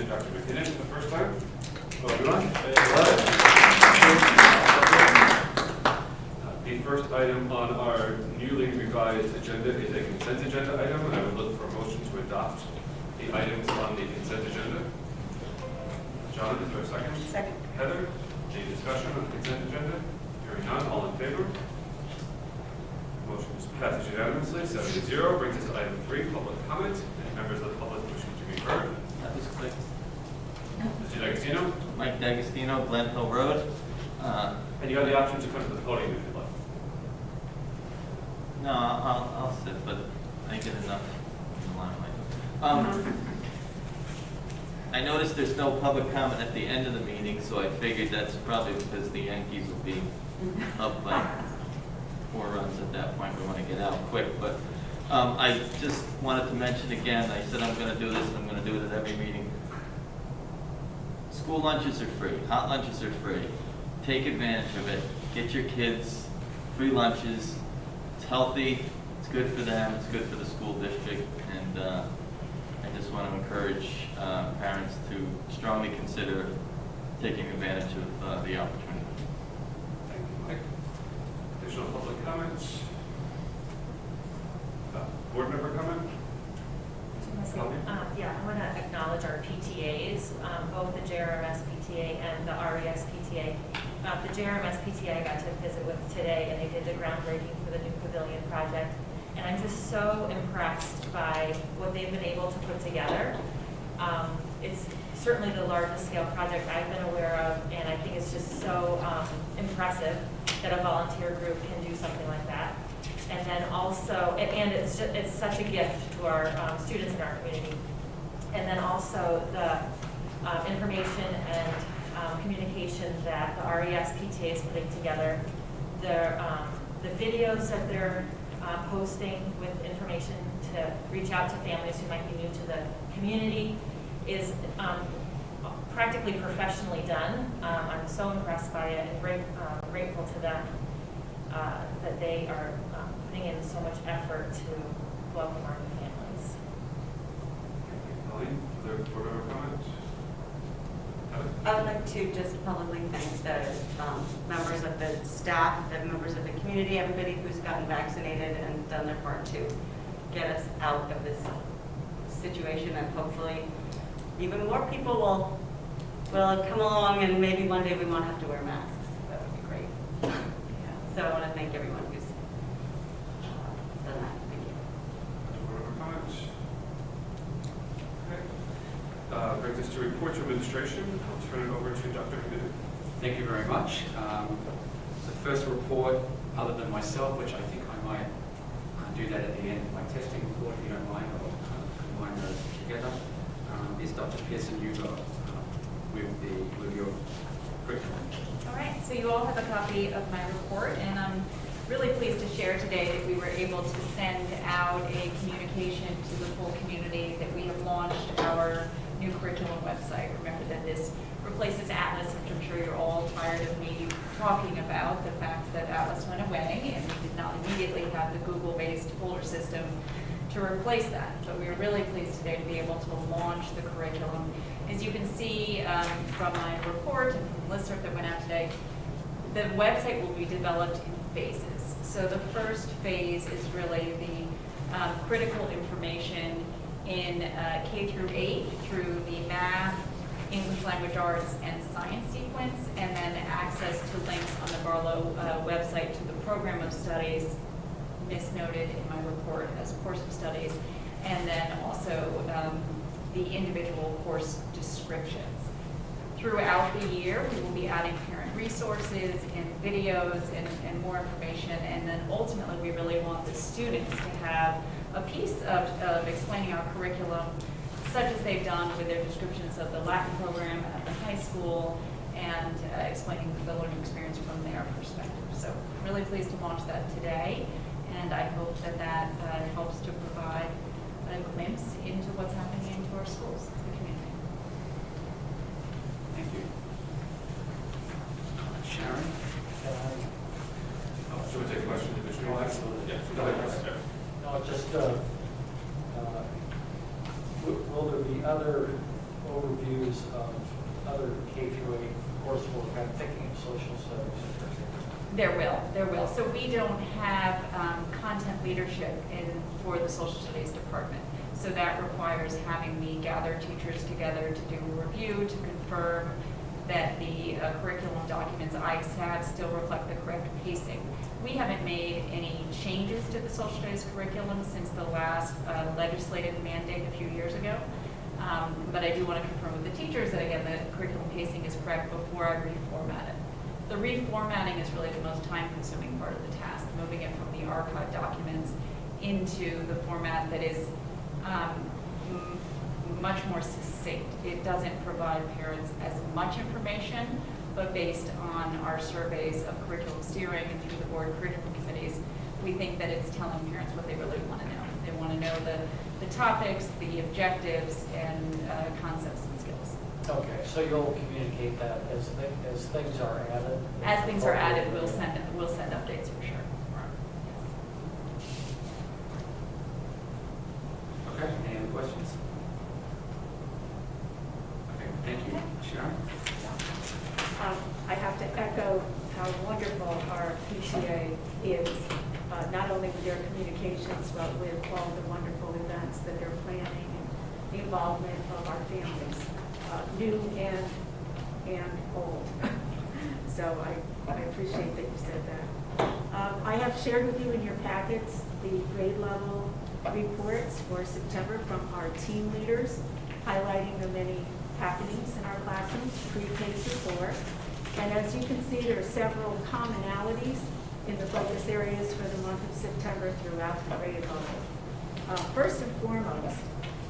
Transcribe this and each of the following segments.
and Dr. McKinnon for the first time. Hello, everyone. The first item on our newly revised agenda is a consent agenda item, and I would look for a motion to adopt the items on the consent agenda. John, is there a second? Second. Heather, any discussion on the consent agenda? Hearing none, all in favor? Motion is passed unanimously, 7-0. Brings us to item 3, public comment. Any members of the public wishing to be heard? That was quick. Mr. D'Agostino? Mike D'Agostino, Glen Hill Road. And you have the option to come to the podium if you'd like. No, I'll sit, but I get enough in the limelight. I noticed there's no public comment at the end of the meeting, so I figured that's probably because the Yankees will be up by 4 runs at that point. We want to get out quick, but I just wanted to mention again, I said I'm going to do this, and I'm going to do it at every meeting. School lunches are free. Hot lunches are free. Take advantage of it. Get your kids free lunches. It's healthy. It's good for them. It's good for the school district. And I just want to encourage parents to strongly consider taking advantage of the opportunity. Thank you, Mike. Additional public comments? Board member comment? Yeah, I want to acknowledge our PTAs, both the JRMS PTA and the RES PTA. The JRMS PTA I got to visit with today, and they did the groundbreaking for the new pavilion project. And I'm just so impressed by what they've been able to put together. It's certainly the largest scale project I've been aware of, and I think it's just so impressive that a volunteer group can do something like that. And then also, and it's such a gift to our students in our community. And then also the information and communication that the RES PTA is putting together, the videos that they're posting with information to reach out to families who might be new to the community is practically professionally done. I'm so impressed by it and grateful to them that they are putting in so much effort to welcome our new families. Colleen, other board member comments? I would like to just publicly thank the members of the staff, the members of the community, everybody who's gotten vaccinated and done their part to get us out of this situation, and hopefully even more people will come along, and maybe one day we won't have to wear masks. That would be great. Yeah. So I want to thank everyone who's done that. Thank you. Board member comments? Okay. Brings us to reports of administration. I'll turn it over to Dr. McKinnon. Thank you very much. The first report, other than myself, which I think I might do that at the end of my testing report, if you don't mind, or combine those together, is Dr. Pearson, you got with your curriculum. All right, so you all have a copy of my report, and I'm really pleased to share today that we were able to send out a communication to the full community that we have launched our new curriculum website. Remember that this replaces Atlas, which I'm sure you're all tired of me talking about, the fact that Atlas went away and we did not immediately have the Google-based folder system to replace that. But we are really pleased today to be able to launch the curriculum. As you can see from my report and from the listserv that went out today, the website will be developed in phases. So the first phase is really the critical information in K through 8 through the math, English language arts, and science sequence, and then access to links on the Barlow website to the program of studies, misnoted in my report as course of studies, and then also the individual course descriptions. Throughout the year, we will be adding parent resources and videos and more information, and then ultimately we really want the students to have a piece of explaining our curriculum, such as they've done with their descriptions of the Latin program at the high school, and explaining the learning experience from their perspective. So really pleased to launch that today, and I hope that that helps to provide a glimpse into what's happening into our schools, the community. Thank you. Sharon? Should we take a question? Oh, absolutely. Yeah. Go ahead, Chris. No, just will there be other overviews of other K through 8 coursework? I'm thinking of social studies, for example. There will. So we don't have content leadership for the social studies department. So that requires having me gather teachers together to do a review, to confirm that the curriculum documents I have still reflect the correct pacing. We haven't made any changes to the social studies curriculum since the last legislative mandate a few years ago. But I do want to confirm with the teachers that, again, the curriculum pacing is correct before I reformat it. The reformatting is really the most time-consuming part of the task, moving it from the archive documents into the format that is much more succinct. It doesn't provide parents as much information, but based on our surveys of curriculum steering and through the board curriculum committees, we think that it's telling parents what they really want to know. They want to know the topics, the objectives, and concepts and skills. Okay, so you'll communicate that as things are added? As things are added, we'll send updates for sure. Okay, any other questions? Okay, thank you. Sharon? I have to echo how wonderful our PTA is, not only with their communications, but with all the wonderful events that they're planning and the involvement of our families, new and old. So I appreciate that you said that. I have shared with you in your packets the grade level reports for September from our team leaders, highlighting the many happenings in our classrooms, pre-K through 4. And as you can see, there are several commonalities in the focus areas for the month of September throughout the grade level. First and foremost,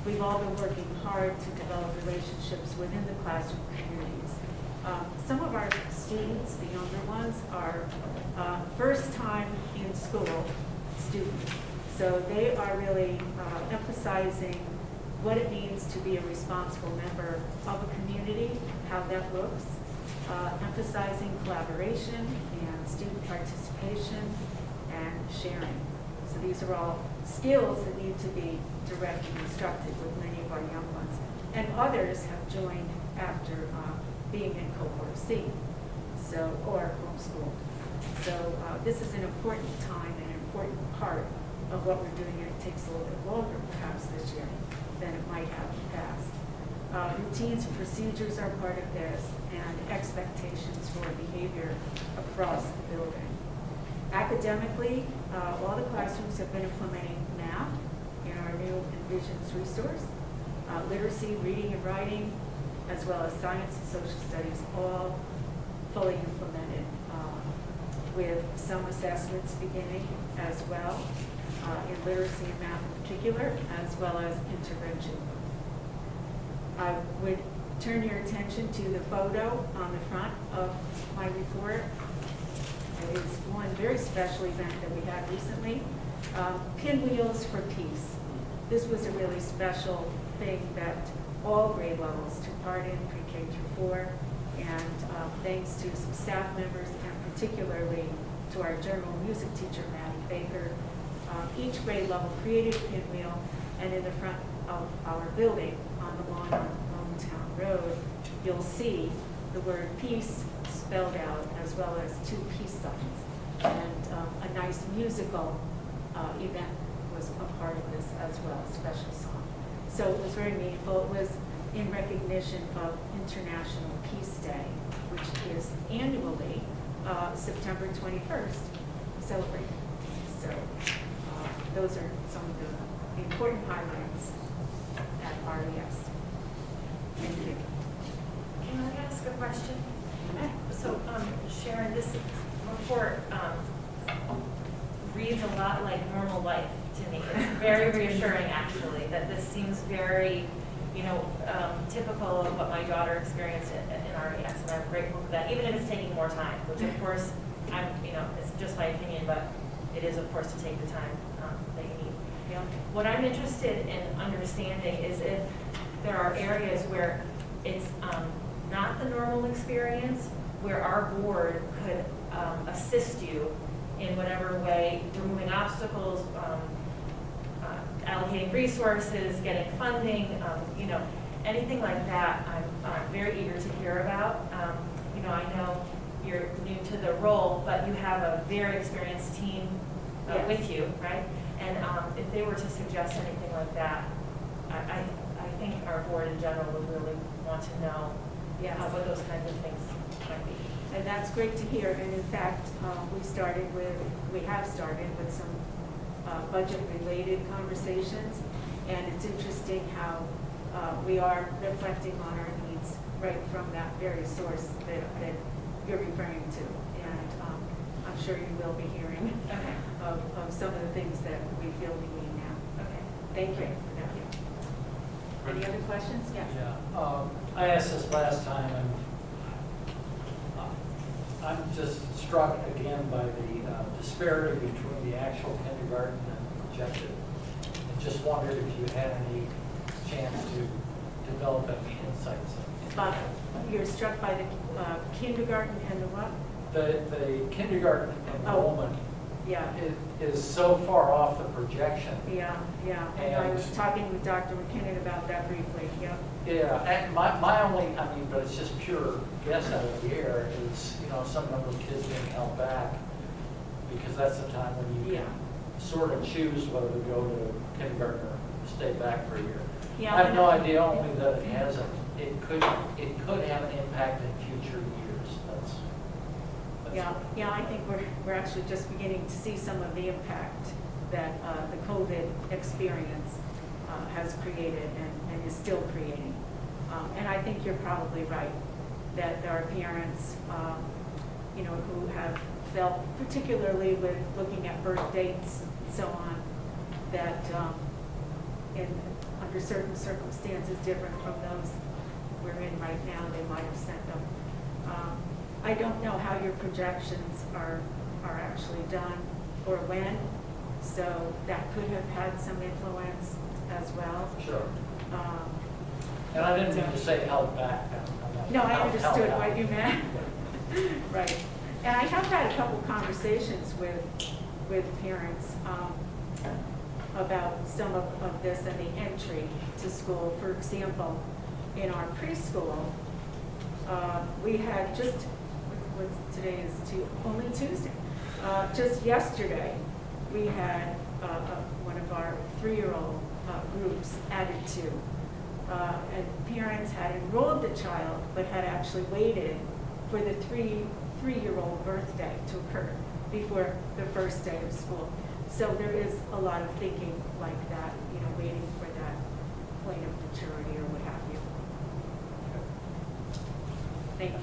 we've all been working hard to develop relationships within the classroom communities. Some of our students, the younger ones, are first time in school students. So they are really emphasizing what it means to be a responsible member of a community, how that looks, emphasizing collaboration and student participation and sharing. So these are all skills that need to be directed and instructed with many of our young ones. And others have joined after being in Cohort C, or homeschooled. So this is an important time and an important part of what we're doing, and it takes a little bit longer perhaps this year than it might have in the past. Routines and procedures are part of this, and expectations for behavior across the building. Academically, all the classrooms have been implementing math in our new Envisions resource, literacy, reading and writing, as well as science and social studies, all fully implemented, with some assessments beginning as well, in literacy and math in particular, as well as intervention. I would turn your attention to the photo on the front of my report. It is one very special event that we had recently, Pinwheels for Peace. This was a really special thing that all grade levels took part in, pre-K through 4, and thanks to some staff members and particularly to our general music teacher, Maddie Baker, each grade level created a pinwheel, and in the front of our building on the lawn on Hometown Road, you'll see the word peace spelled out, as well as 2 peace signs. And a nice musical event was a part of this as well, a special song. So it was very meaningful. It was in recognition of International Peace Day, which is annually September 21st, celebrated. So those are some of the important highlights at RES. Thank you. Can I ask a question? So, Sharon, this report reads a lot like normal life to me. It's very reassuring, actually, that this seems very, typical of what my daughter experienced in RES, and I'm grateful for that, even if it's taking more time, which of course, it's just my opinion, but it is, of course, to take the time that you need. What I'm interested in understanding is if there are areas where it's not the normal experience, where our board could assist you in whatever way, removing obstacles, allocating resources, getting funding, anything like that, I'm very eager to hear about. You know, I know you're new to the role, but you have a very experienced team Yes. with you, right? And if they were to suggest anything like that, I think our board in general would really want to know Yes. what those kinds of things might be. And that's great to hear. And in fact, we have started with some budget-related conversations. And it's interesting how we are reflecting on our needs right from that very source that you're referring to. And I'm sure you will be hearing Okay. of some of the things that we feel we need now. Okay. Thank you for that. Any other questions? Yes. Yeah, I asked this last time, and I'm just struck again by the disparity between the actual kindergarten and projected. And just wondered if you had any chance to develop any insights. You're struck by the kindergarten and the what? The kindergarten enrollment Yeah. is so far off the projection. Yeah. And I was talking with Dr. McKinnon about that briefly, yeah. Yeah, and my only, but it's just pure guess out of the air, is, some number of kids being held back, because that's the time when you Yeah. can sort of choose whether to go to kindergarten or stay back for a year. Yeah, I have no idea, only that it hasn't. It could have an impact in future years. That's Yeah, I think we're actually just beginning to see some of the impact that the COVID experience has created and is still creating. And I think you're probably right, that there are parents, who have felt, particularly with looking at birth dates and so on, that under certain circumstances different from those we're in right now, they might have sent them. I don't know how your projections are actually done or when, so that could have had some influence as well. sure. And I didn't mean to say held back. No, I Held understood out. what you meant. Right. And I have had a couple conversations with parents about some of this and the entry to school. For example, in our preschool, we had today is only Tuesday. Just yesterday, we had one of our 3-year-old groups added to. And parents had enrolled the child, but had actually waited for the three-year-old birthday to occur before the first day of school. So there is a lot of thinking like that, waiting for that point of maturity or what have you. Thank you.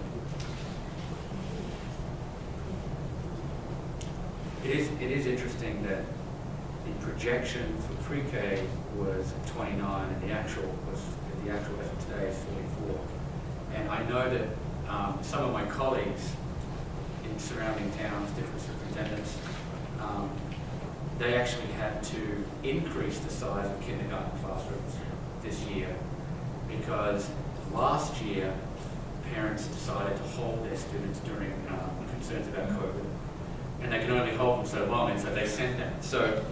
It is interesting that the projection for pre-K was 29, and the actual as of today is 44. And I know that some of my colleagues in surrounding towns, different superintendents, they actually had to increase the size of kindergarten classrooms this year, because last year parents decided to hold their students during concerns about COVID, and they can only hold them so long, and so they sent that. So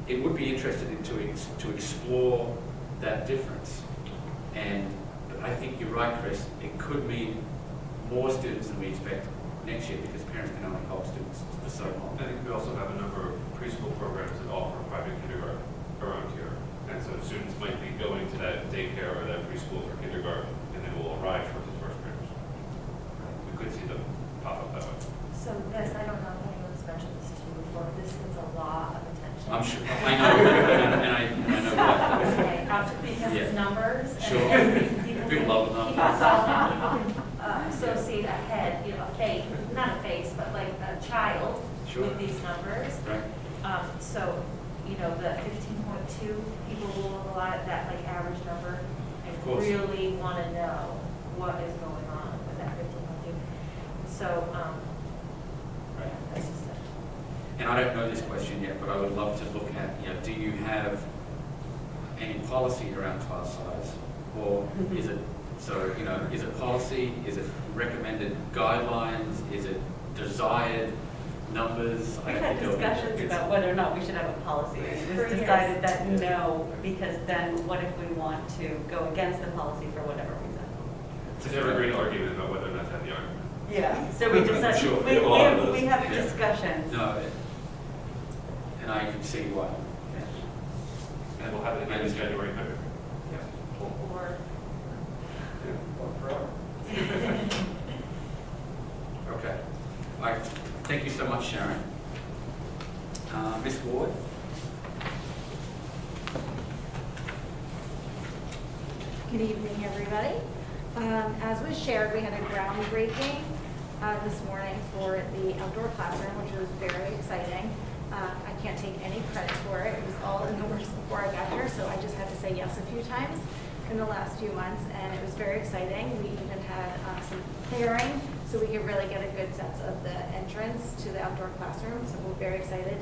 it would be interesting to explore that difference. And I think you're right, Chris, it could mean more students than we expect next year, because parents can only hold students for so long. I think we also have a number of preschool programs that offer private kindergarten around here. And so students might be going to that daycare or that preschool for kindergarten, and they will arrive for the first graders. We could see them pop up that way. So this, I don't know if anyone's mentioned this to you before, this gets a lot of attention. I'm sure, I know, and I know what. Okay, because it's numbers. Sure. And People love numbers. People can associate a head, a face, not a face, but like a child Sure. with these numbers. Right. So, the 15.2, people rule a lot, that like average number. Of I course. really want to know what is going on with that 15.2. So, Right. that's just it. And I don't know this question yet, but I would love to look at, do you have any policy around class size? Or is it, is it policy? Is it recommended guidelines? Is it desired? numbers. We've had discussions about whether or not we should have a policy. It For was years. decided that no, because then what if we want to go against the policy for whatever reason? It's an evergreen argument about whether or not to have the argument. Yeah. So we decided, Sure, we have a lot of we those. have Yeah. discussions. No, and I can see why. And we'll have it again in January 3rd. Or Or forever. Okay. All right. Thank you so much, Sharon. Ms. Ward? Good evening, everybody. As was shared, we had a groundbreaking this morning for the outdoor classroom, which was very exciting. I can't take any credit for it. It was all in the works before I got here, so I just had to say yes a few times in the last few months, and it was very exciting. We even had some clearing, so we could really get a good sense of the entrance to the outdoor classroom, so we're very excited.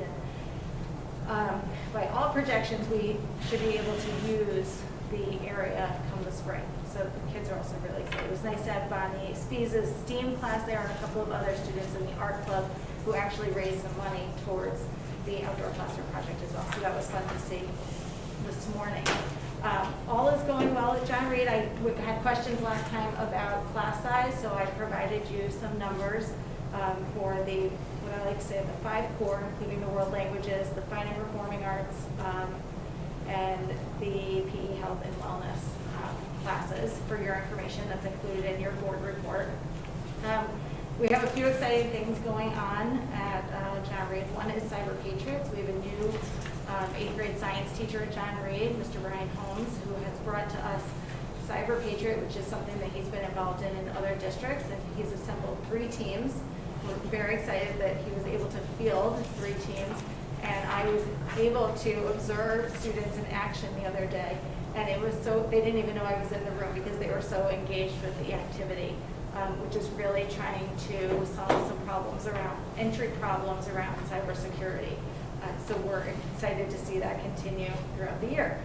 And by all projections, we should be able to use the area come the spring. So the kids are also really excited. It was nice to have Bonnie Spees' STEAM class there and a couple of other students in the art club who actually raised some money towards the outdoor classroom project as well. So that was fun to see this morning. All is going well at John Reed. I had questions last time about class size, so I provided you some numbers for the, what I like to say, the 5 core, including the world languages, the fine and performing arts, and the PE health and wellness classes for your information. That's included in your board report. We have a few exciting things going on at John Reed. One is Cyber Patriots. We have a new 8th grade science teacher at John Reed, Mr. Ryan Holmes, who has brought to us Cyber Patriot, which is something that he's been involved in other districts, and he's assembled 3 teams. We're very excited that he was able to field 3 teams, and I was able to observe students in action the other day, and it was so, they didn't even know I was in the room because they were so engaged with the activity, which is really trying to solve some problems around, entry problems around cybersecurity. So we're excited to see that continue throughout the year.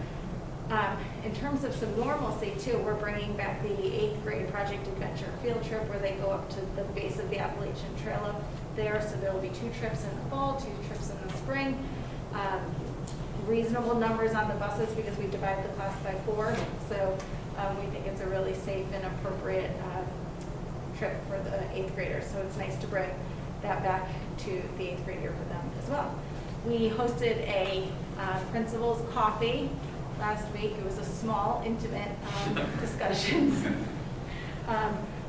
In terms of some normalcy too, we're bringing back the 8th grade Project Adventure field trip where they go up to the base of the Appalachian Trail up there. So there will be 2 trips in the fall, 2 trips in the spring. Reasonable numbers on the buses because we divide the class by 4. So we think it's a really safe and appropriate trip for the 8th graders. So it's nice to bring that back to the 8th grade year for them as well. We hosted a principal's coffee last week. It was a small, intimate discussion.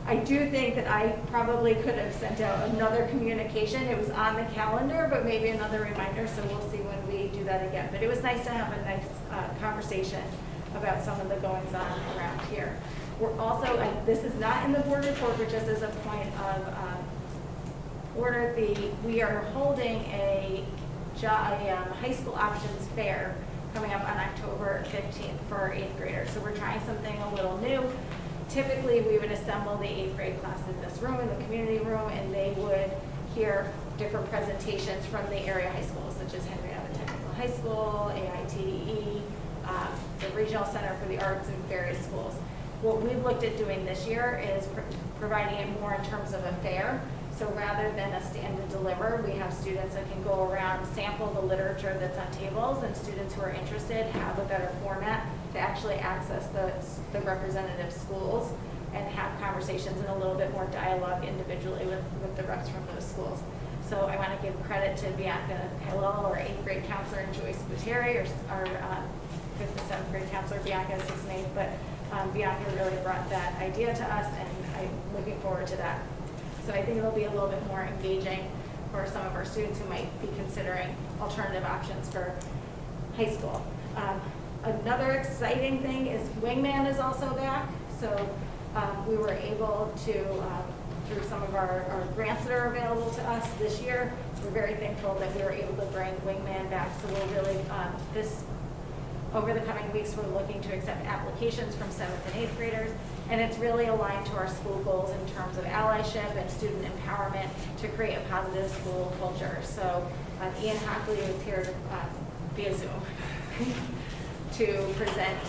I do think that I probably could have sent out another communication. It was on the calendar, but maybe another reminder, so we'll see when we do that again. But it was nice to have a nice conversation about some of the goings-on around here. We're also, this is not in the board report, but just as a point of order, we are holding a high school options fair coming up on October 15th for our 8th graders. So we're trying something a little new. Typically, we would assemble the 8th grade class in this room, in the community room, and they would hear different presentations from the area high schools, such as Henrietta Technical High School, AITE, the Regional Center for the Arts, and various schools. What we've looked at doing this year is providing it more in terms of a fair. So rather than a stand and deliver, we have students that can go around, sample the literature that's on tables, and students who are interested have a better format to actually access the representative schools and have conversations and a little bit more dialogue individually with the reps from those schools. So I want to give credit to Bianca Hillel, our 8th grade counselor, and Joyce Buteri, our 5th and 7th grade counselor, Bianca 6th and 8th, but Bianca really brought that idea to us, and I'm looking forward to that. So I think it'll be a little bit more engaging for some of our students who might be considering alternative options for high school. Another exciting thing is Wingman is also back. So we were able to, through some of our grants that are available to us this year, we're very thankful that we were able to bring Wingman back. So we'll really, over the coming weeks, we're looking to accept applications from 7th and 8th graders. And it's really aligned to our school goals in terms of allyship and student empowerment to create a positive school culture. So Ian Hockley is here via Zoom to present,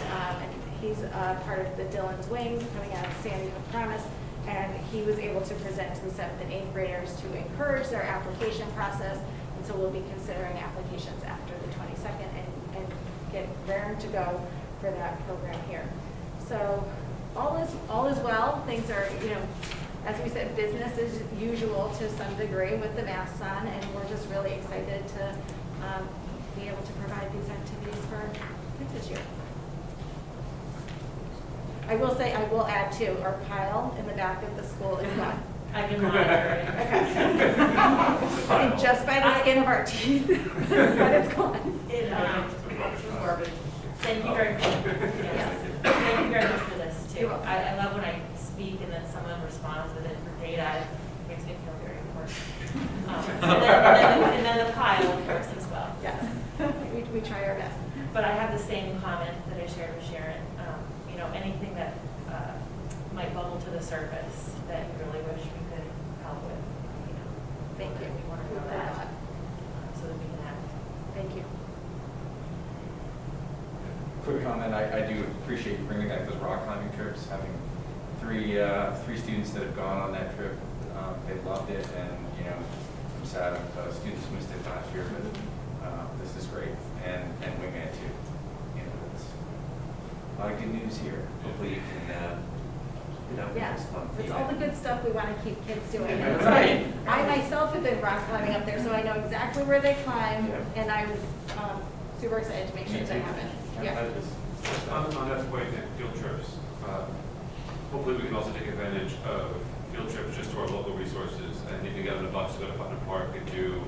and he's part of the Dillon's Wings coming out of Sandy Hook Promise And he was able to present to the 7th and 8th graders to encourage their application process. And so we'll be considering applications after the 22nd and get raring to go for that program here. So all is well. Things are, as we said, business as usual to some degree with the masks on, and we're just really excited to be able to provide these activities for kids this year. I will add too, our pile in the back of the school is gone. I've been monitoring. I think just by the skin of our teeth, but it's gone. It, garbage. Thank you very much. Yes. Thank you very much for this too. You're welcome. I love when I speak and then someone responds with it for data. It makes me feel very important. And then the pile, of course, as well. Yes, we try our best. But I have the same comment that I shared with Sharon. Anything that might bubble to the surface that you really wish we could help with, Thank you. We want to know that so that we can act. Thank you. Quick comment, I do appreciate you bringing back those rock climbing trips, having three students that have gone on that trip. They loved it, and I'm sad if students missed it last year, but this is great, and Wingman too. It's a lot of good news here. Hopefully you can Yes, fun. it's all the good stuff we want to keep kids doing. And it's Right. like, I myself have been rock climbing up there, so I know exactly where they climb, Yeah. and I was super excited to make sure Me that too. happened. I Yeah. just- On that point, field trips, hopefully we can also take advantage of field trips just to our local resources, and if you get on the bus to go to Putnam Park and do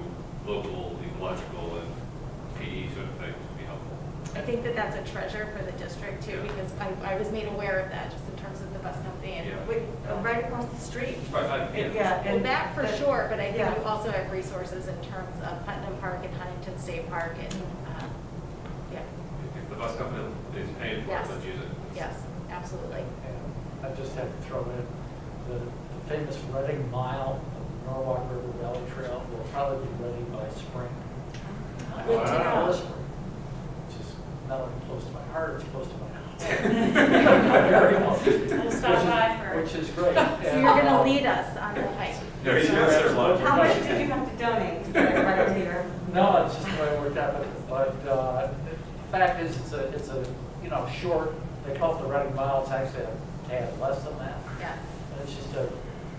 local ecological and PE sort of thing would be helpful. I think that that's a treasure for the district too, Yeah. because I was made aware of that just in terms of the bus company. And Yeah. Right across the street. Right, Yeah. Well, that for sure, but I think Yeah. you also have resources in terms of Putnam Park and Huntington State Park and, yeah, If the bus company is paying for it, Yes. let's use it. yes, absolutely. And I just have to throw in the famous Reading Mile of the Norwalk River Valley Trail will probably be ready by spring. Wow. Fall spring, which is not only close to my heart, it's close to my house. Very much. We'll stop by for. Which is great. So you're gonna lead us on the hike. Yeah, you should serve lunch. How much did you have to donate to get right here? No, it's just the way it worked out, but the fact is, it's a short, they call it the Reading Mile, it's actually a tad less than that. Yes. And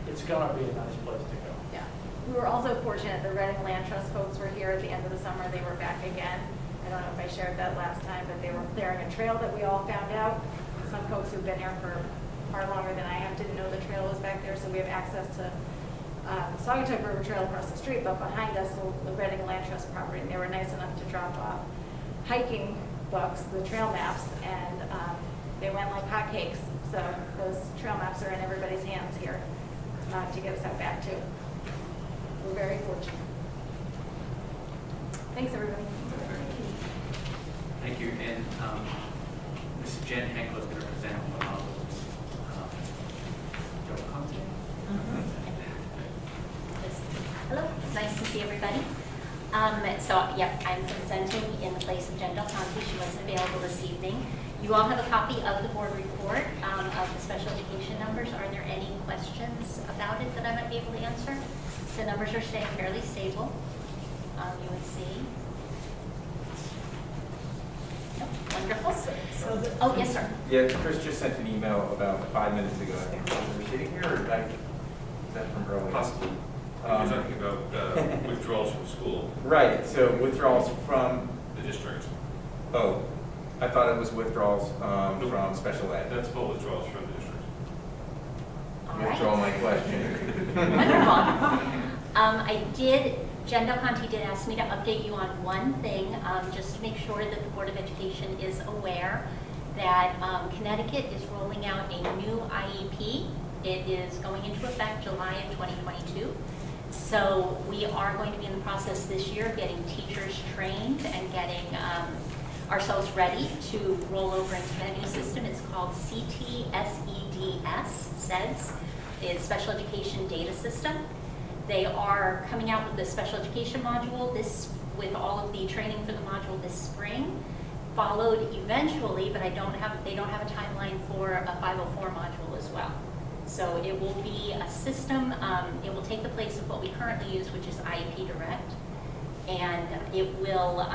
it's gonna be a nice place to go. Yeah. We were also fortunate, the Reading Land Trust folks were here at the end of the summer, they were back again. I don't know if I shared that last time, but they were clearing a trail that we all found out. Some folks who've been here for far longer than I have didn't know the trail was back there, so we have access to the Saugatuck River Trail across the street, but behind us, the Reading Land Trust property, and they were nice enough to drop off hiking books, the trail maps, and they went like hotcakes. So those trail maps are in everybody's hands here to get us out back too. We're very fortunate. Thanks, everybody. Thank you, and Mrs. Jen Henkel is going to present Joe Conte. Hello, it's nice to see everybody. I'm presenting in the place of Jen Del Conte. She wasn't available this evening. You all have a copy of the board report of the special education numbers. Are there any questions about it that I might be able to answer? The numbers are staying fairly stable. You would see. No? Wonderful. Oh, yes, sir. Yeah, Chris just sent an email about 5 minutes ago. I think we were sitting here, or is that from earlier? Possibly. You're talking about withdrawals from school, Right, so withdrawals from, the district. oh, I thought it was withdrawals from special ed. That's full withdrawals from the district. All right. Withdraw my question. Wonderful. Jen Del Conte did ask me to update you on one thing, just to make sure that the Board of Education is aware that Connecticut is rolling out a new IEP. It is going into effect July of 2022. So we are going to be in the process this year of getting teachers trained and getting ourselves ready to roll over into that new system. It's called CTSEDS, SEDS, is Special Education Data System. They are coming out with the special education module with all of the training for the module this spring, followed eventually, but they don't have a timeline for a 504 module as well. So it will be a system, it will take the place of what we currently use, which is IEP Direct. And it will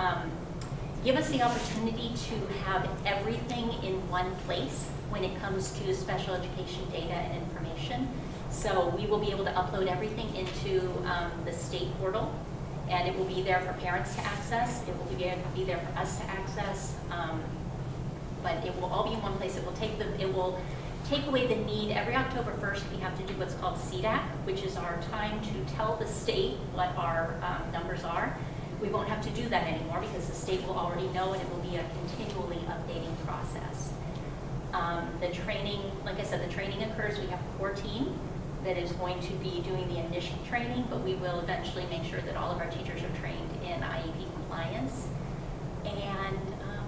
give us the opportunity to have everything in one place when it comes to special education data and information. So we will be able to upload everything into the state portal, and it will be there for parents to access. It will be there for us to access, but it will all be in one place. It will take away the need. Every October 1st, we have to do what's called CDAC, which is our time to tell the state what our numbers are. We won't have to do that anymore because the state will already know, and it will be a continually updating process. The training, like I said, the training occurs. We have a core team that is going to be doing the initial training, but we will eventually make sure that all of our teachers are trained in IEP compliance. And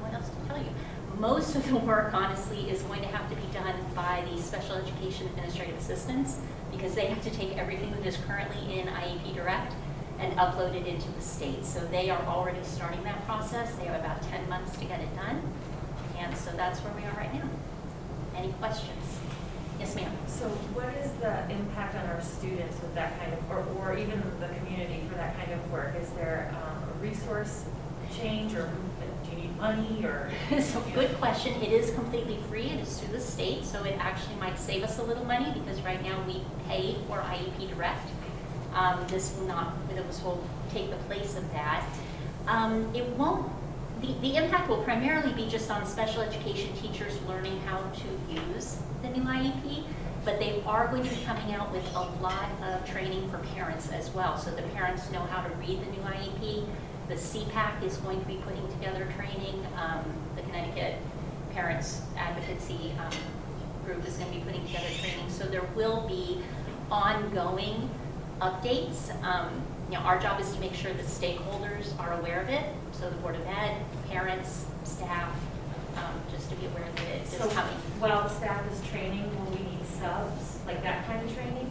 what else to tell you? Most of the work, honestly, is going to have to be done by the special education administrative assistants because they have to take everything that is currently in IEP Direct and upload it into the state. So they are already starting that process. They have about 10 months to get it done. And so that's where we are right now. Any questions? Yes, ma'am. So what is the impact on our students with that kind of, or even the community for that kind of work? Is there a resource change, or do you need money, or? So good question. It is completely free. It is through the state, so it actually might save us a little money because right now we pay for IEP Direct. This will take the place of that. It won't. The impact will primarily be just on special education teachers learning how to use the new IEP, but they are going to be coming out with a lot of training for parents as well, so the parents know how to read the new IEP. The CPAC is going to be putting together training. The Connecticut Parents Advocacy Group is going to be putting together training, so there will be ongoing updates. Our job is to make sure that stakeholders are aware of it, so the Board of Ed, parents, staff, just to be aware that it is coming. While staff is training, will we need subs, like that kind of training?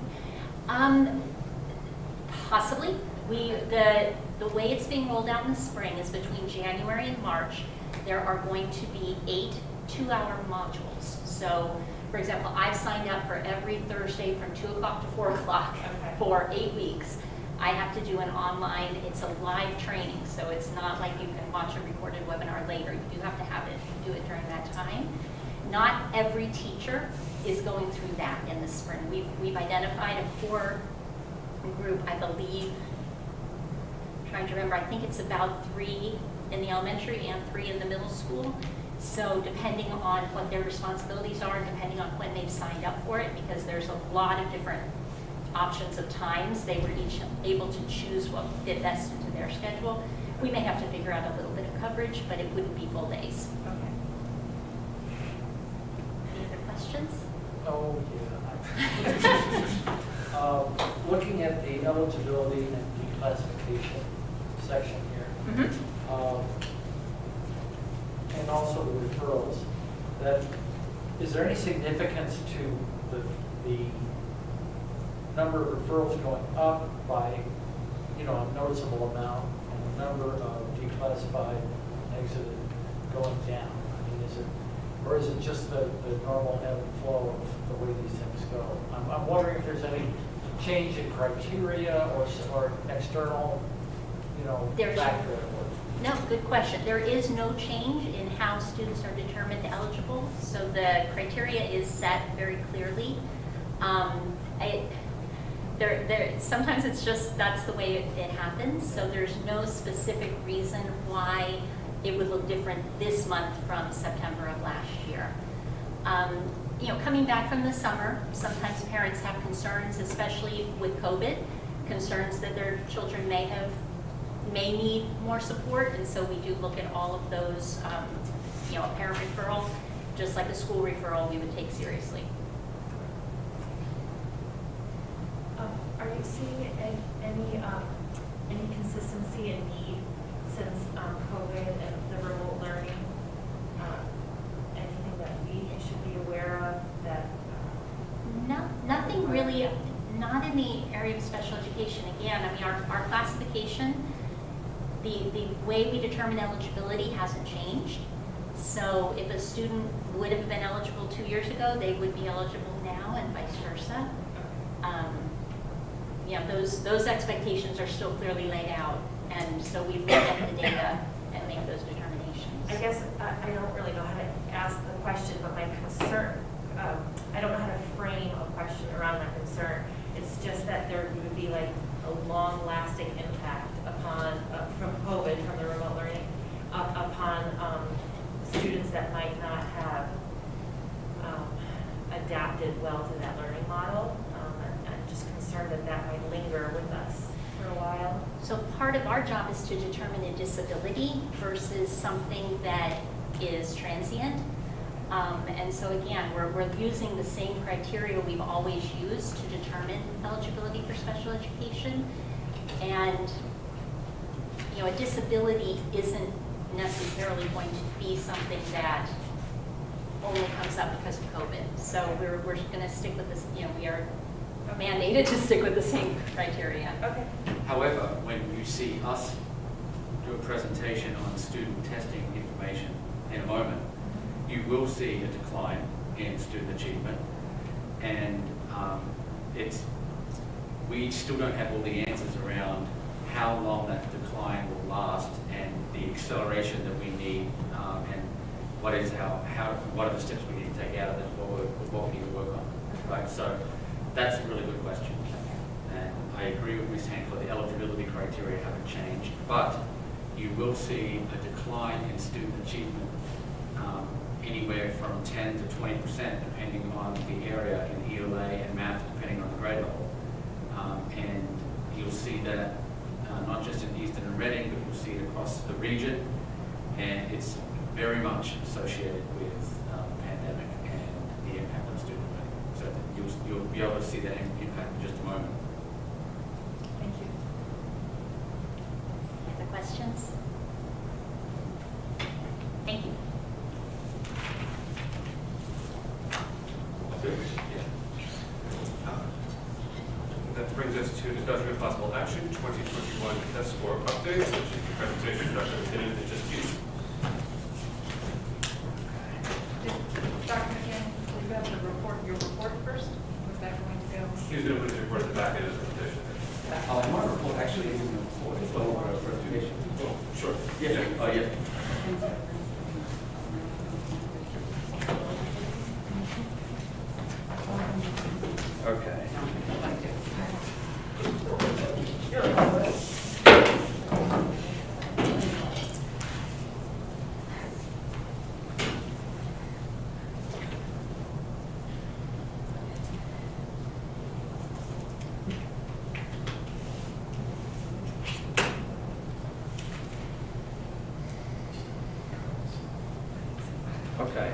Possibly. The way it's being rolled out in the spring is between January and March, there are going to be 8 two-hour modules. So, for example, I've signed up for every Thursday from 2 o'clock to 4 o'clock for 8 weeks. I have to do an online, it's a live training, so it's not like you can watch a recorded webinar later. You do have to have it, do it during that time. Not every teacher is going through that in the spring. We've identified a core group, I believe, I'm trying to remember, I think it's about 3 in the elementary and 3 in the middle school. So depending on what their responsibilities are and depending on when they've signed up for it, because there's a lot of different options of times, they were each able to choose what fit best into their schedule. We may have to figure out a little bit of coverage, but it wouldn't be full days. Okay. Any other questions? Oh, yeah. Looking at the eligibility and declassification section here, and also the referrals, is there any significance to the number of referrals going up by, a noticeable amount, and the number of declassified and exited going down? I mean, is it just the normal ebb and flow of the way these things go? I'm wondering if there's any change in criteria or external, factor at work. No, good question. There is no change in how students are determined eligible, so the criteria is set very clearly. Sometimes it's just that's the way it happens, so there's no specific reason why it would look different this month from September of last year. Coming back from the summer, sometimes parents have concerns, especially with COVID, concerns that their children may need more support, and so we do look at all of those, a parent referral, just like a school referral, we would take seriously. Are you seeing any consistency in need since COVID and the remote learning? Anything that we should be aware of that? Nothing really, not in the area of special education. Again, I mean, our classification, the way we determine eligibility hasn't changed. So if a student would have been eligible 2 years ago, they would be eligible now and vice versa. Those expectations are still clearly laid out, and so we look at the data and make those determinations. I guess I don't really know how to ask the question, but my concern, I don't know how to frame a question around my concern. It's just that there would be like a long-lasting impact upon, from COVID, from the remote learning, upon students that might not have adapted well to that learning model. I'm just concerned that that might linger with us for a while. So part of our job is to determine a disability versus something that is transient. And so again, we're using the same criteria we've always used to determine eligibility for special education. And, a disability isn't necessarily going to be something that only comes up because of COVID. So we're going to stick with this, we are mandated to stick with the same criteria. Okay. However, when you see us do a presentation on student testing information in a moment, you will see a decline in student achievement, and we still don't have all the answers around how long that decline will last and the acceleration that we need, and what are the steps we need to take out of this, what we need to work on, right? So that's a really good question, and I agree with Ms. Hankler, the eligibility criteria haven't changed, but you will see a decline in student achievement anywhere from 10 to 20%, depending on the area in ELA and math, depending on the grade level. And you'll see that not just in Easton and Reading, but you'll see it across the region, and it's very much associated with the pandemic and the impact on student learning. So you'll be able to see that impact in just a moment. Thank you. Any other questions? Thank you. That brings us to discussion of possible action, 2021 test score updates, which is the presentation Dr. McKinnon had just used. Dr. McKinnon, will you have your report first? Was that going to go? He's going to put his report at the back end of the presentation. My report actually isn't a report, it's more of a presentation. Oh, sure. Yeah. Oh, yeah. Okay. Okay.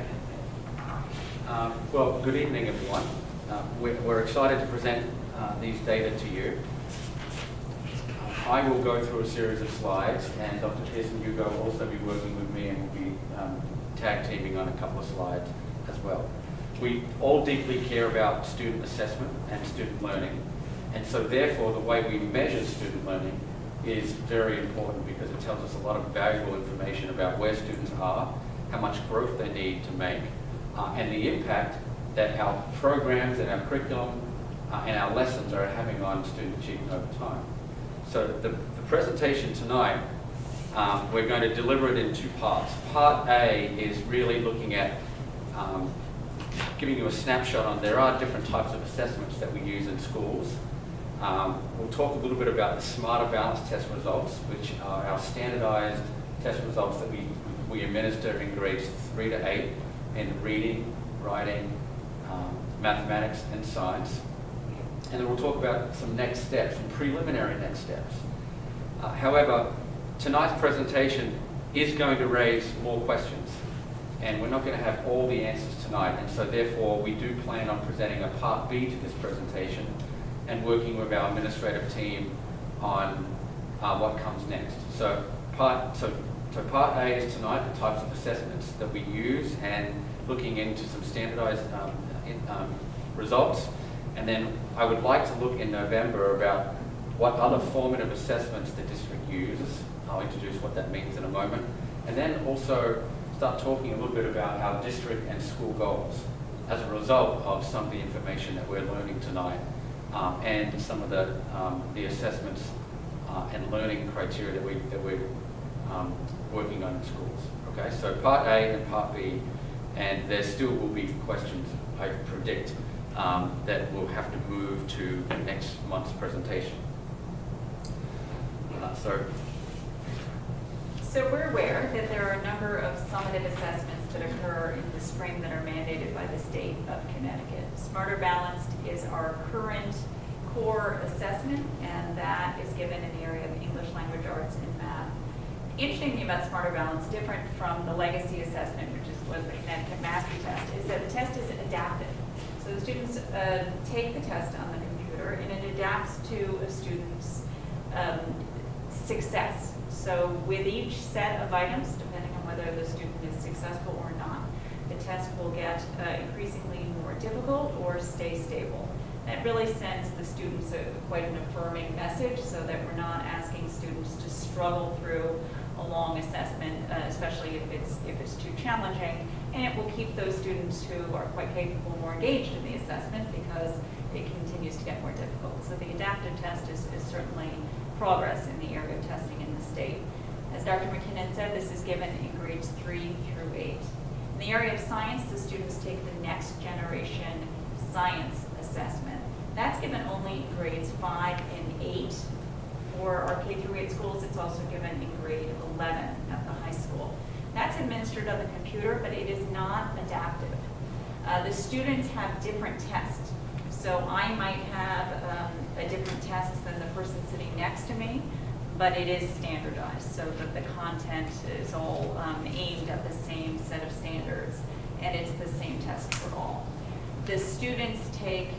Well, good evening, everyone. We're excited to present these data to you. I will go through a series of slides, and Dr. Pearson Hugo will also be working with me and will be tag teaming on a couple of slides as well. We all deeply care about student assessment and student learning, and so therefore the way we measure student learning is very important because it tells us a lot of valuable information about where students are, how much growth they need to make, and the impact that our programs and our curriculum and our lessons are having on student achievement over time. So the presentation tonight, we're going to deliver it in two parts. Part A is really looking at giving you a snapshot on there are different types of assessments that we use in schools. We'll talk a little bit about the Smarter Balanced test results, which are our standardized test results that we administer in grades 3 to 8 in reading, writing, mathematics, and science. And then we'll talk about some next steps, some preliminary next steps. However, tonight's presentation is going to raise more questions, and we're not going to have all the answers tonight, and so therefore we do plan on presenting a part B to this presentation and working with our administrative team on what comes next. So part A is tonight, the types of assessments that we use and looking into some standardized results. And then I would like to look in November about what other formative assessments the district uses. I'll introduce what that means in a moment. And then also start talking a little bit about our district and school goals as a result of some of the information that we're learning tonight, and some of the assessments and learning criteria that we're working on in schools. Okay, so part A and part B, and there still will be questions, I predict, that will have to move to next month's presentation. So we're aware that there are a number of summative assessments that occur in the spring that are mandated by the state of Connecticut. Smarter Balanced is our current core assessment, and that is given in the area of English language arts and math. The interesting thing about Smarter Balanced, different from the legacy assessment, which was the Connecticut Mastery Test, is that the test is adaptive. So the students take the test on the computer, and it adapts to a student's success. So with each set of items, depending on whether the student is successful or not, the test will get increasingly more difficult or stay stable. That really sends the students quite an affirming message, so that we're not asking students to struggle through a long assessment, especially if it's too challenging, and it will keep those students who are quite capable more engaged in the assessment because it continues to get more difficult. So the adaptive test is certainly progress in the area of testing in the state. As Dr. McKinnon said, this is given in grades 3 through 8. In the area of science, the students take the next generation science assessment. That's given only in grades 5 and 8. For our K through 8 schools, it's also given in grade 11 at the high school. That's administered on the computer, but it is not adaptive. The students have different tests. So I might have a different test than the person sitting next to me, but it is standardized so that the content is all aimed at the same set of standards, and it's the same test for all. The students take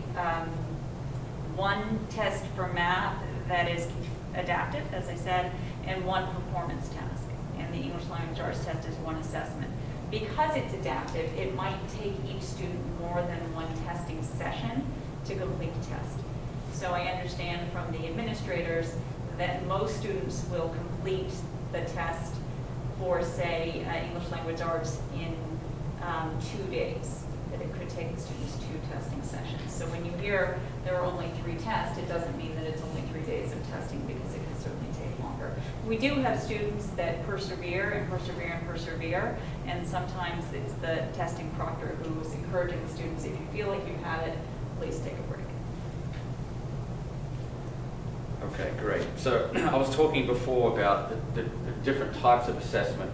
one test for math that is adaptive, as I said, and one performance task. And the English language arts test is one assessment. Because it's adaptive, it might take each student more than one testing session to complete the test. So I understand from the administrators that most students will complete the test for, say, English language arts in 2 days, that it could take the students 2 testing sessions. So when you hear there are only 3 tests, it doesn't mean that it's only 3 days of testing, because it can certainly take longer. We do have students that persevere and persevere and persevere, and sometimes it's the testing proctor who's encouraging the students, if you feel like you've had it, please take a break. Okay, great. So I was talking before about the different types of assessment,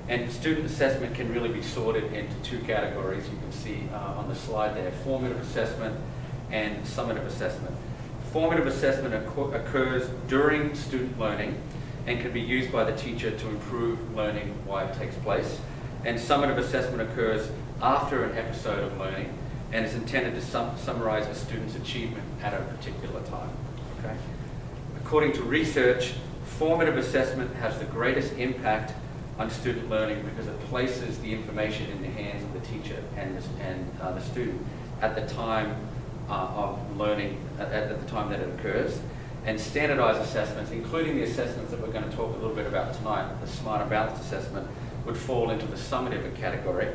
and student assessment can really be sorted into 2 categories. You can see on the slide there, formative assessment and summative assessment. Formative assessment occurs during student learning and can be used by the teacher to improve learning while it takes place. And summative assessment occurs after an episode of learning and is intended to summarize a student's achievement at a particular time. Okay? According to research, formative assessment has the greatest impact on student learning because it places the information in the hands of the teacher and the student at the time of learning, at the time that it occurs. And standardized assessments, including the assessments that we're going to talk a little bit about tonight, the Smarter Balanced assessment, would fall into the summative category.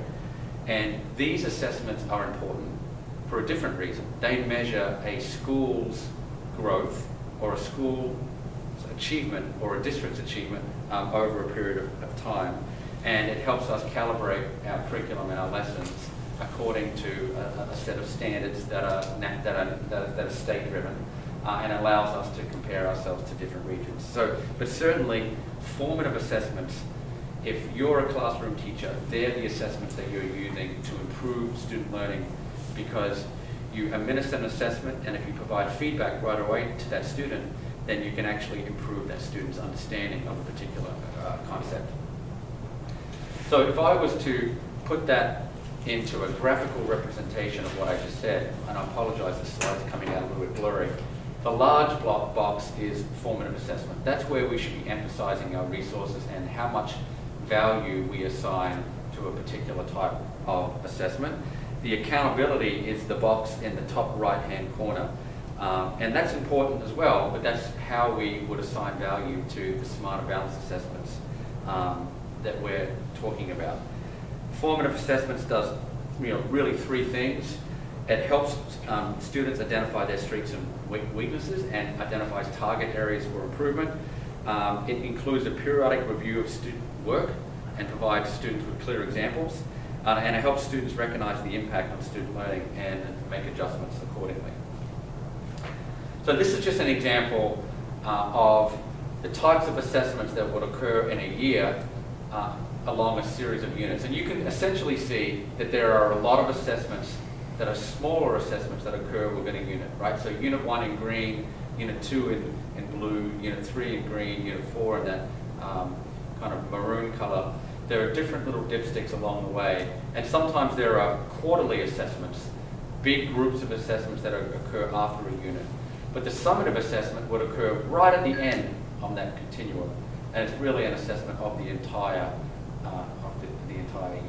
And these assessments are important for a different reason. They measure a school's growth or a school's achievement or a district's achievement over a period of time. And it helps us calibrate our curriculum and our lessons according to a set of standards that are state-driven, and allows us to compare ourselves to different regions. So, but certainly, formative assessments, if you're a classroom teacher, they're the assessments that you're using to improve student learning, because you administer an assessment, and if you provide feedback right away to that student, then you can actually improve that student's understanding of a particular concept. So if I was to put that into a graphical representation of what I just said, and I apologize, the slide's coming out a little bit blurry. The large block box is formative assessment. That's where we should be emphasizing our resources and how much value we assign to a particular type of assessment. The accountability is the box in the top right-hand corner. And that's important as well, but that's how we would assign value to the Smarter Balanced assessments that we're talking about. Formative assessments does, really three things. It helps students identify their strengths and weaknesses and identifies target areas for improvement. It includes a periodic review of student work and provides students with clear examples. And it helps students recognize the impact on student learning and make adjustments accordingly. So this is just an example of the types of assessments that would occur in a year along a series of units. And you can essentially see that there are a lot of assessments that are smaller assessments that occur within a unit, right? So Unit 1 in green, Unit 2 in blue, Unit 3 in green, Unit 4 in that kind of maroon color. There are different little dipsticks along the way. And sometimes there are quarterly assessments, big groups of assessments that occur after a unit. But the summative assessment would occur right at the end on that continuum. And it's really an assessment of the entire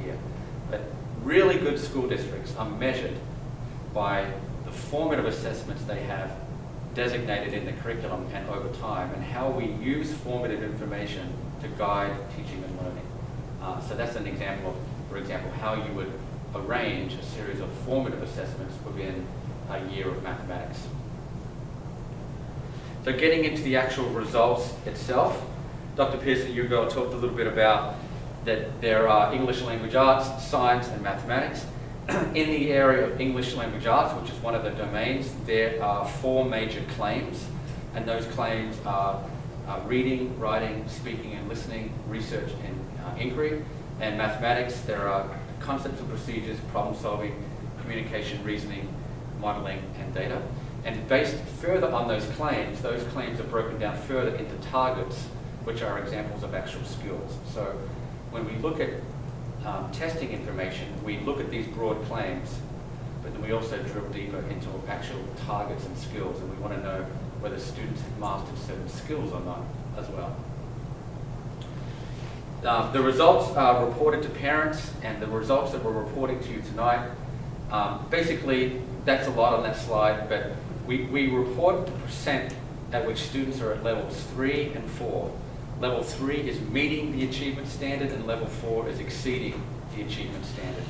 year. But really good school districts are measured by the formative assessments they have designated in the curriculum and over time, and how we use formative information to guide teaching and learning. So that's an example of, for example, how you would arrange a series of formative assessments within a year of mathematics. So getting into the actual results itself, Dr. Pearson, you talked a little bit about that there are English language arts, science, and mathematics. In the area of English language arts, which is one of the domains, there are 4 major claims, and those claims are reading, writing, speaking and listening, research and inquiry. And mathematics, there are concepts and procedures, problem solving, communication, reasoning, modeling, and data. And based further on those claims are broken down further into targets, which are examples of actual skills. So when we look at testing information, we look at these broad claims, but then we also drill deeper into actual targets and skills, and we want to know whether students have mastered certain skills or not as well. The results are reported to parents, and the results that we're reporting to you tonight, basically that's a lot on that slide, but we report the percent at which students are at levels 3 and 4. Level 3 is meeting the achievement standard, and level 4 is exceeding the achievement standard.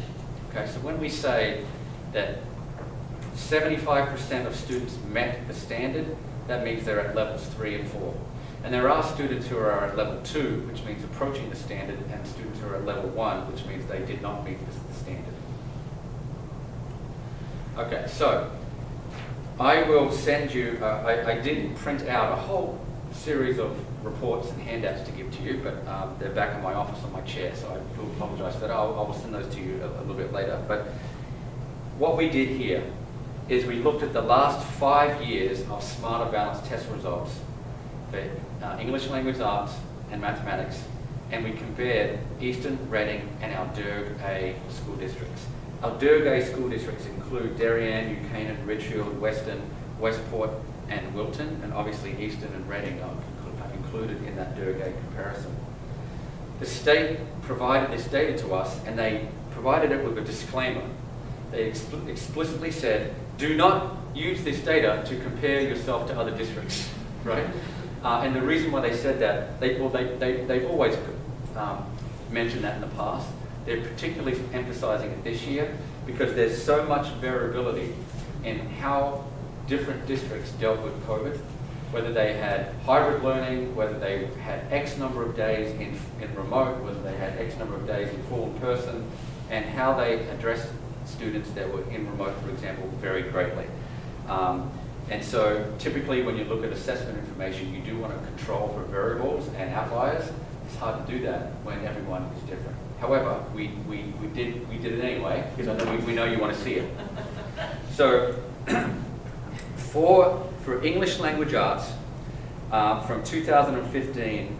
Okay, so when we say that 75% of students met the standard, that means they're at levels 3 and 4. And there are students who are at level 2, which means approaching the standard, and students who are at level 1, which means they did not meet the standard. Okay, so I will send you, I did print out a whole series of reports and handouts to give to you, but they're back in my office on my chair, so I do apologize for that. I will send those to you a little bit later. But what we did here is we looked at the last 5 years of Smarter Balanced test results for English language arts and mathematics, and we compared Eastern, Reading, and our DERG A school districts. Our DERG A school districts include Darien, Buchanan, Ridgefield, Weston, Westport, and Wilton, and obviously Eastern and Reading are included in that DERG A comparison. The state provided this data to us, and they provided it with a disclaimer. They explicitly said, do not use this data to compare yourself to other districts, right? And the reason why they said that, they've always mentioned that in the past. They're particularly emphasizing it this year because there's so much variability in how different districts dealt with COVID, whether they had hybrid learning, whether they had X number of days in remote, whether they had X number of days in full in person, and how they addressed students that were in remote, for example, very greatly. And so typically when you look at assessment information, you do want to control for variables and outliers. It's hard to do that when everyone is different. However, we did it anyway, because I know we know you want to see it. So for English language arts, from 2015,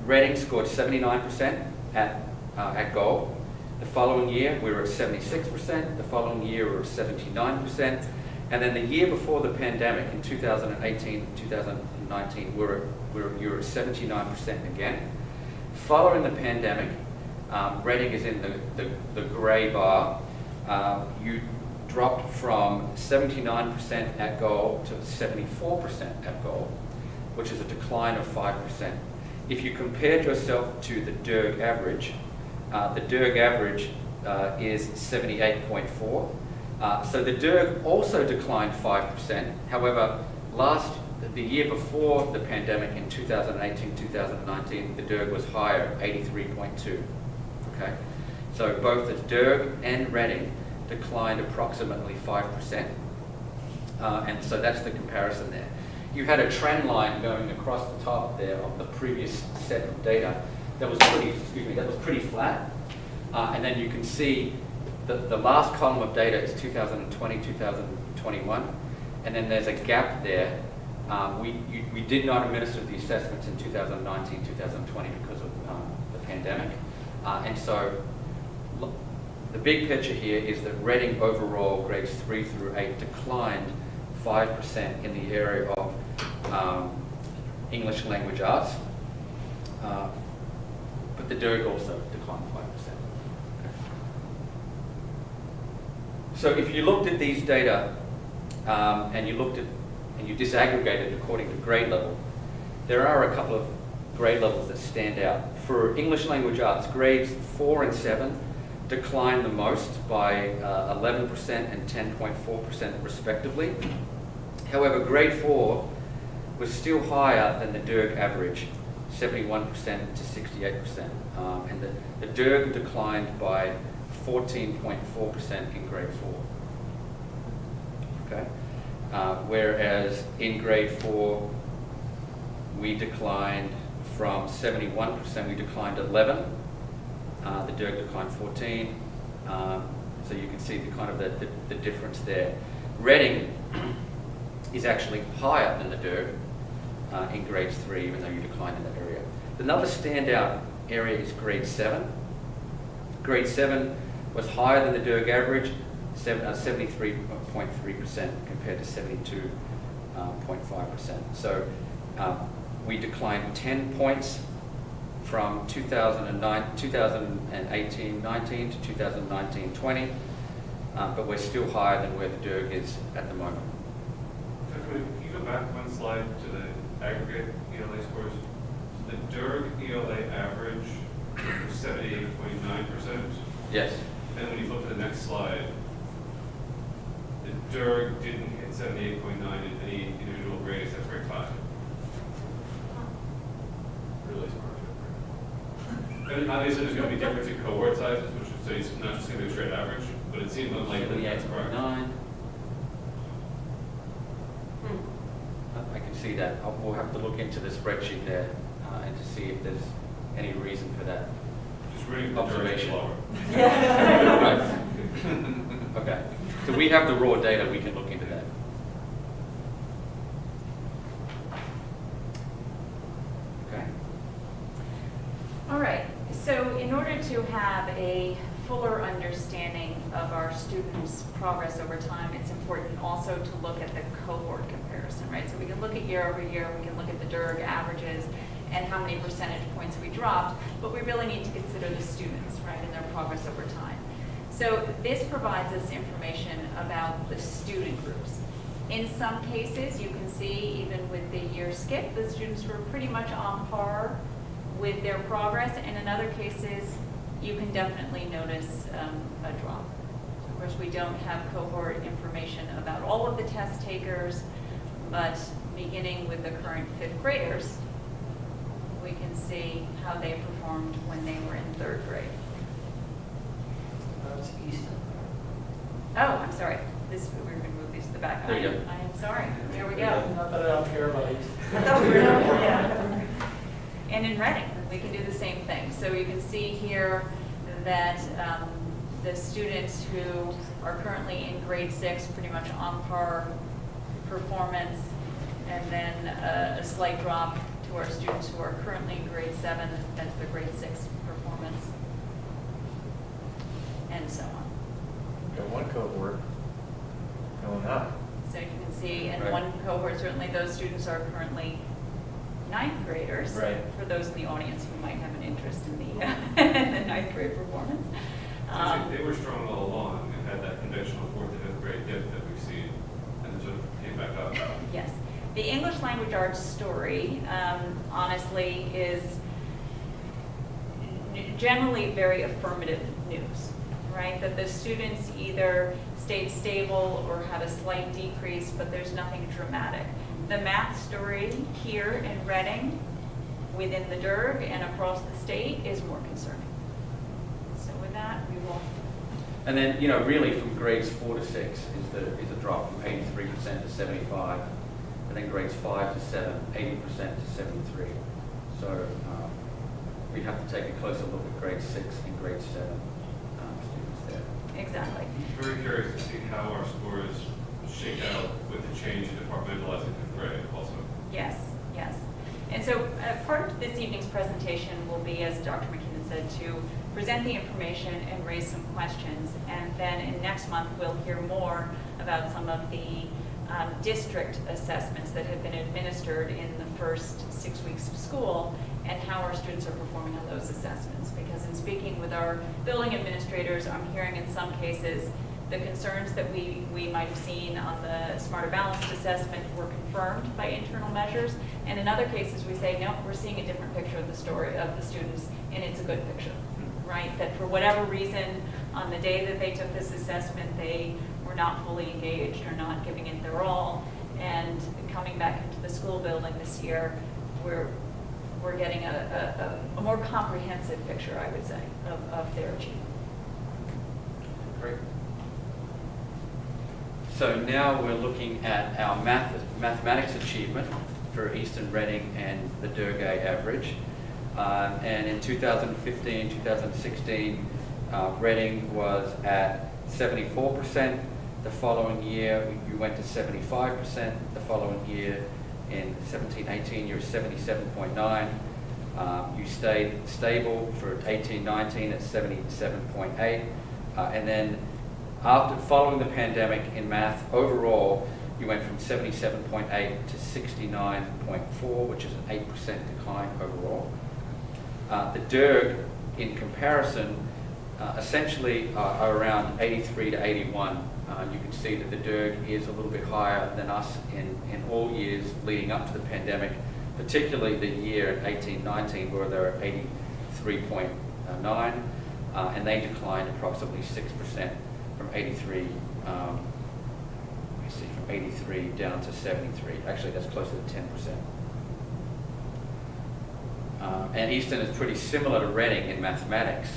Reading scored 79% at goal. The following year, we were at 76%. The following year, we were at 79%. And then the year before the pandemic, in 2018, 2019, you were at 79% again. Following the pandemic, Reading is in the grey bar. You dropped from 79% at goal to 74% at goal, which is a decline of 5%. If you compared yourself to the DERG average, the DERG average is 78.4. So the DERG also declined 5%. However, the year before the pandemic in 2018-2019, the DERG was higher, 83.2. Okay, so both the DERG and Reading declined approximately 5%, and so that's the comparison there. You had a trend line going across the top there of the previous set of data that was pretty flat, and then you can see the last column of data is 2020, 2021, and then there's a gap there. We did not administer the assessments in 2019, 2020 because of the pandemic, and so the big picture here is that Reading overall grades 3 through 8 declined 5% in the area of English language arts, but the DERG also declined 5%. So if you looked at these data and you disaggregated according to grade level, there are a couple of grade levels that stand out. For English language arts, grades 4 and 7 declined the most by 11% and 10.4% respectively. However, grade 4 was still higher than the DERG average, 71% to 68%. And the DERG declined by 14.4% in grade 4. Okay? Whereas in grade 4, we declined from 71%, we declined 11. The DERG declined 14. So you can see the kind of the difference there. Reading is actually higher than the DERG in grades 3, even though you declined in that area. Another standout area is grade 7. Grade 7 was higher than the DERG average, 73.3% compared to 72.5%. So we declined 10 points from 2018-19 to 2019-20, but we're still higher than where the DERG is at the moment. So can you go back one slide to the aggregate ELA scores? The DERG ELA average was 78.9%. Yes. And when you flip to the next slide, the DERG didn't hit 78.9 in any individual grade except grade 5. Really smart. And obviously there's going to be difference in cohort sizes, which so it's not just going to be a straight average, but it seems unlikely that's correct. 9. I can see that. We'll have to look into the spreadsheet there and to see if there's any reason for that. Just reading the Observation. lower. Right. Okay. So we have the raw data. We can look into that. Okay. All right, so in order to have a fuller understanding of our students' progress over time, it's important also to look at the cohort comparison, right? So we can look at year over year, we can look at the DERG averages and how many percentage points we dropped, but we really need to consider the students, right, and their progress over time. So this provides us information about the student groups. In some cases, you can see even with the year skip, the students were pretty much on par with their progress, and in other cases, you can definitely notice a drop. Of course, we don't have cohort information about all of the test takers, but beginning with the current 5th graders, we can see how they performed when they were in 3rd grade. That's Easton. Oh, I'm sorry. We're going to move these to the back. There you go. I am sorry. There we go. Not that I don't care about Easton. And in Reading, we can do the same thing. So you can see here that the students who are currently in grade 6, pretty much on par performance, and then a slight drop to our students who are currently in grade 7, that's the grade 6 performance, and so on. Got one cohort going up. So you can see in Right. one cohort, certainly those students are currently 9th graders. Right. For those in the audience who might have an interest in the, the 9th grade performance. They were strong all along and had that conventional 4th to 5th grade dip that we've seen, and then sort of came back up. Yes. The English language arts story, honestly, is generally very affirmative news, right? That the students either stayed stable or had a slight decrease, but there's nothing dramatic. The math story here in Reading, within the DERG and across the state, is more concerning. So with that, we will. And then, really from grades 4 to 6 is a drop from 83% to 75, and then grades 5 to 7, 80% to 73. So we have to take a closer look at grade 6 and grade 7 students there. Exactly. I'm very curious to see how our scores shake out with the change in departmentalizing fifth grade also. Yes, yes. And so part of this evening's presentation will be, as Dr. McKinnon said, to present the information and raise some questions. And then in next month, we'll hear more about some of the district assessments that have been administered in the first 6 weeks of school and how our students are performing on those assessments. Because in speaking with our building administrators, I'm hearing in some cases the concerns that we might have seen on the Smarter Balanced assessment were confirmed by internal measures. And in other cases, we say, no, we're seeing a different picture of the story of the students, and it's a good picture, right? That for whatever reason, on the day that they took this assessment, they were not fully engaged or not giving it their all. And coming back into the school building this year, we're getting a more comprehensive picture, I would say, of their achievement. Great. So now we're looking at our mathematics achievement for Eastern Reading and the DERG average. And in 2015, 2016, Reading was at 74%. The following year, we went to 75%. The following year, in 17-18, you're 77.9. You stayed stable for 18-19 at 77.8. And then following the pandemic in math, overall, you went from 77.8 to 69.4, which is an 8% decline overall. The DERG, in comparison, essentially are around 83 to 81. You can see that the DERG is a little bit higher than us in all years leading up to the pandemic, particularly the year 18-19 where they're 83.9, and they declined approximately 6% from 83. From 83 down to 73. Actually, that's closer to 10%. And Eastern is pretty similar to Reading in mathematics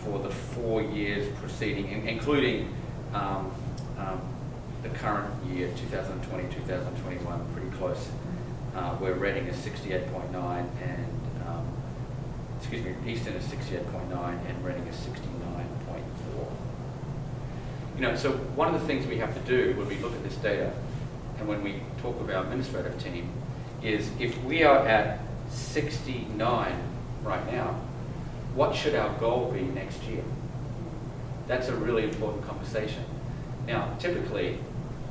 for the 4 years preceding, including the current year, 2020, 2021, pretty close, where Reading is 68.9 and, Eastern is 68.9 and Reading is 69.4. So one of the things we have to do when we look at this data and when we talk with our administrative team is if we are at 69 right now, what should our goal be next year? That's a really important conversation. Now, typically,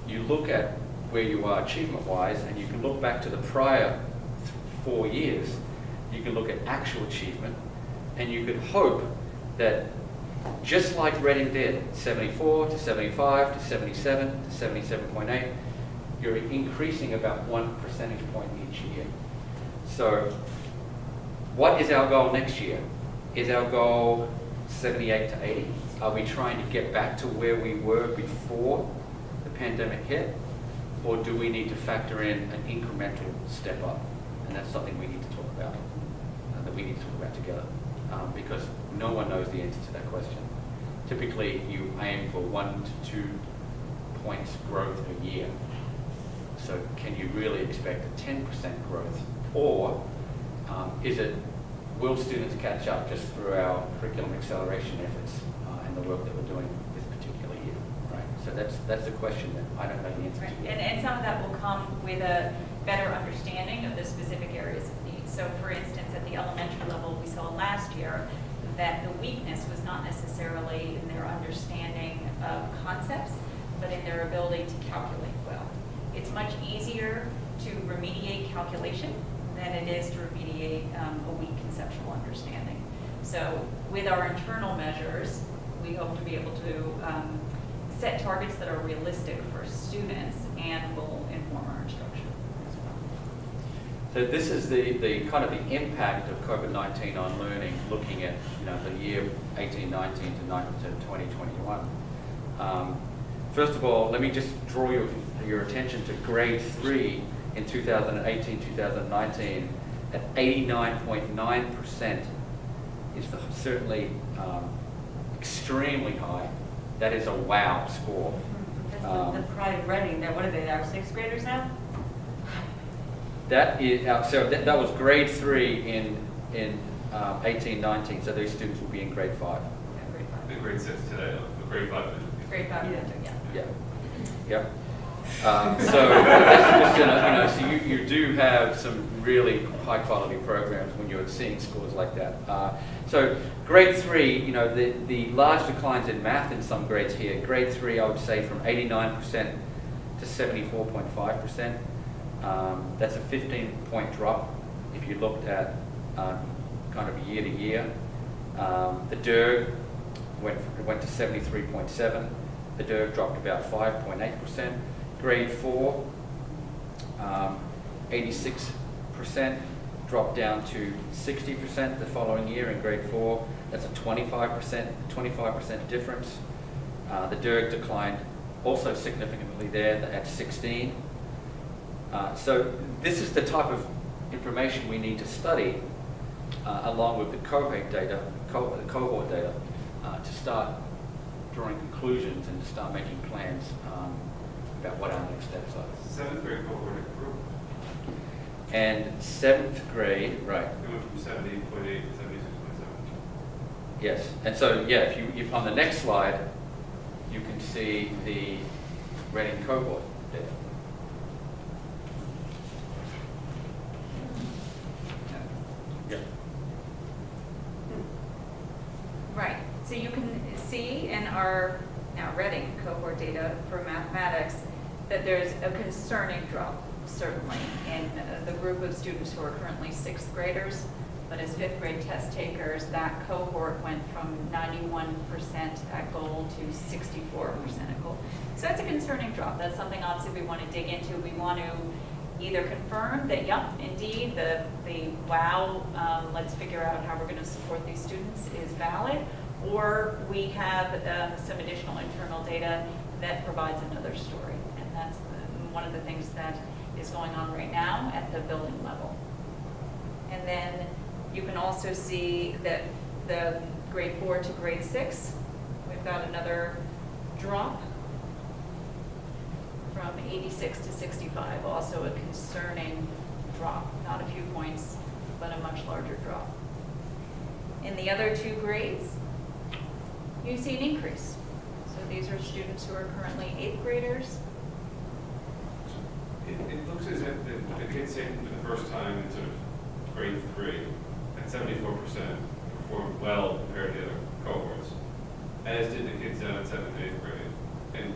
you look at where you are achievement-wise, and you can look back to the prior 4 years. You can look at actual achievement, and you could hope that just like Reading did, 74 to 75 to 77 to 77.8, you're increasing about 1 percentage point each year. So what is our goal next year? Is our goal 78 to 80? Are we trying to get back to where we were before the pandemic hit? Or do we need to factor in an incremental step up? And that's something we need to talk about, that we need to talk about together, because no one knows the answer to that question. Typically, you aim for 1 to 2 points growth a year. So can you really expect a 10% growth? Or will students catch up just through our curriculum acceleration efforts and the work that we're doing this particular year, right? So that's the question that I don't know the answer to. And some of that will come with a better understanding of the specific areas of need. So for instance, at the elementary level, we saw last year that the weakness was not necessarily in their understanding of concepts, but in their ability to calculate well. It's much easier to remediate calculation than it is to remediate a weak conceptual understanding. So with our internal measures, we hope to be able to set targets that are realistic for students and will inform our instruction as well. So this is the kind of the impact of COVID-19 on learning, looking at the year 18-19 to 2021. First of all, let me just draw your attention to grade 3 in 2018-2019 at 89.9% is certainly extremely high. That is a wow score. That's the pride of Reading. What are they, our 6th graders now? That is, so that was grade 3 in 18-19, so those students will be in grade 5. The grade 6 today, the grade 5. Grade 5, Yeah. Yeah. So that's just, so you do have some really high quality programs when you're seeing scores like that. So grade 3, the large declines in math in some grades here. Grade 3, I would say from 89% to 74.5%. That's a 15-point drop if you looked at kind of year to year. The DERG went to 73.7. The DERG dropped about 5.8%. Grade 4, 86%, dropped down to 60% the following year in grade 4. That's a 25% difference. The DERG declined also significantly there at 16. So this is the type of information we need to study along with the cohort data, to start drawing conclusions and to start making plans about what our next steps are. 7th grade cohort improved. And 7th grade, right? It went from 70.8 to 76.7. Yes, and so yeah, if on the next slide, you can see the Reading cohort data. Yeah. Right, so you can see in our now Reading cohort data for mathematics that there's a concerning drop, certainly, in the group of students who are currently 6th graders, but as 5th grade test takers, that cohort went from 91% at goal to 64% at goal. So that's a concerning drop. That's something obviously we want to dig into. We want to either confirm that, yep, indeed, the wow, let's figure out how we're going to support these students is valid, or we have some additional internal data that provides another story. And that's one of the things that is going on right now at the building level. And then you can also see that the grade 4 to grade 6, we've got another drop from 86 to 65, also a concerning drop, not a few points, but a much larger drop. In the other 2 grades, you see an increase. So these are students who are currently 8th graders. It looks as if the kids taken for the first time in sort of grade 3 at 74% performed well compared to the other cohorts, as did the kids down at 7th and 8th grade. And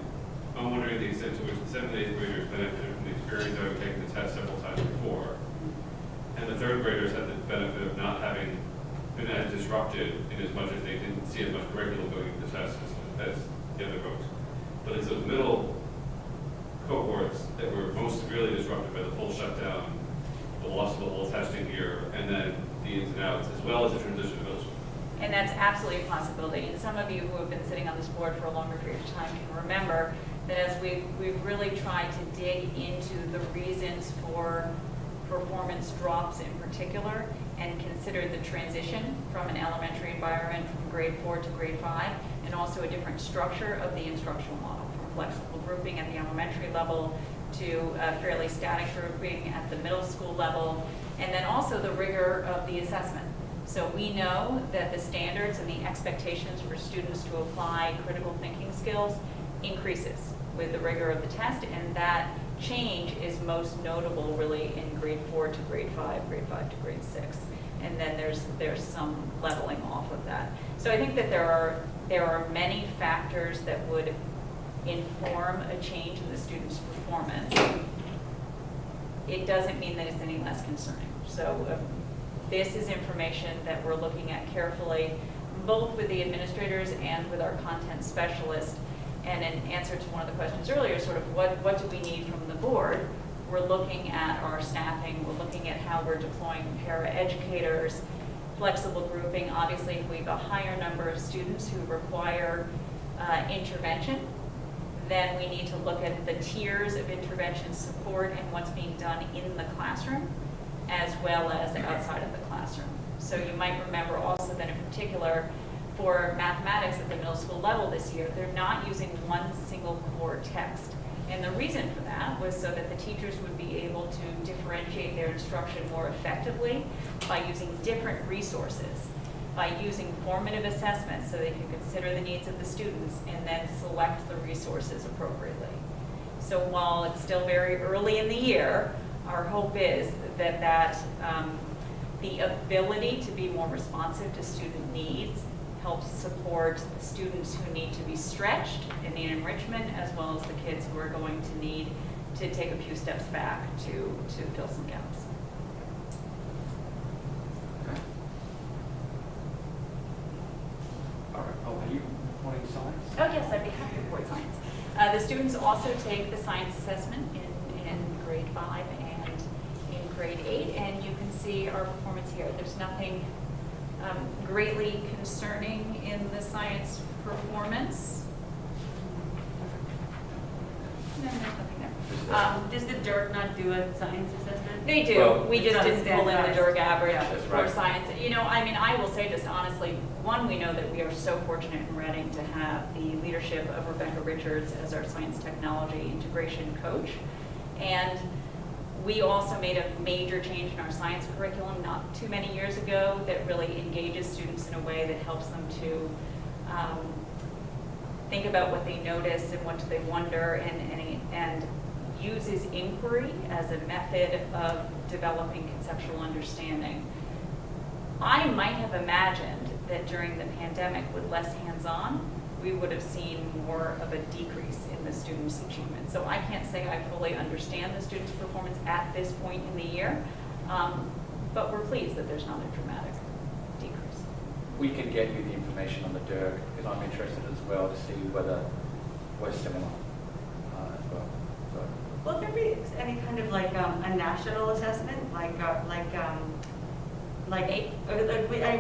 I'm wondering the extent to which the 7th and 8th graders benefited from the experience of taking the test several times before, and the 3rd graders had the benefit of not having been as disrupted in as much as they didn't see as much curriculum going into the test as the other folks. But it's those middle cohorts that were most severely disrupted by the full shutdown, the loss of the whole testing year, and then the ins and outs, as well as the transition to middle school. And that's absolutely a possibility. And some of you who have been sitting on this board for a longer period of time can remember that as we've really tried to dig into the reasons for performance drops in particular, and consider the transition from an elementary environment from grade 4 to grade 5, and also a different structure of the instructional model, from flexible grouping at the elementary level to fairly static grouping at the middle school level, and then also the rigor of the assessment. So we know that the standards and the expectations for students to apply critical thinking skills increases with the rigor of the test, and that change is most notable really in grade 4 to grade 5 to grade 6. And then there's some leveling off of that. So I think that there are many factors that would inform a change in the student's performance. It doesn't mean that it's any less concerning. So this is information that we're looking at carefully, both with the administrators and with our content specialist. And in answer to one of the questions earlier, sort of what do we need from the board? We're looking at our staffing, we're looking at how we're deploying paraeducators, flexible grouping. Obviously, if we have a higher number of students who require intervention, then we need to look at the tiers of intervention support and what's being done in the classroom, as well as outside of the classroom. So you might remember also that in particular, for mathematics at the middle school level this year, they're not using one single core text. And the reason for that was so that the teachers would be able to differentiate their instruction more effectively by using different resources, by using formative assessments so they can consider the needs of the students and then select the resources appropriately. So while it's still very early in the year, our hope is that the ability to be more responsive to student needs helps support the students who need to be stretched in the enrichment, as well as the kids who are going to need to take a few steps back to fill some gaps. Okay. All right. Oh, are you reporting science? Oh, yes, I'd be happy to report science. The students also take the science assessment in grade 5 and in grade 8, and you can see our performance here. There's nothing greatly concerning in the science performance. No, there's nothing there. Does the DIRC not do a science assessment? They do. Well, We just it's didn't not pull in the standardized. DIRC average That's for right. science. You know, I mean, I will say just honestly, one, we know that we are so fortunate in Reading to have the leadership of Rebecca Richards as our science technology integration coach. And we also made a major change in our science curriculum not too many years ago that really engages students in a way that helps them to think about what they notice and what do they wonder, and uses inquiry as a method of developing conceptual understanding. I might have imagined that during the pandemic, with less hands-on, we would have seen more of a decrease in the students' achievement. So I can't say I fully understand the students' performance at this point in the year, but we're pleased that there's not a dramatic decrease. We can get you the information on the DIRC, because I'm interested as well to see whether we're similar as well. So, Will there be any kind of like a national assessment,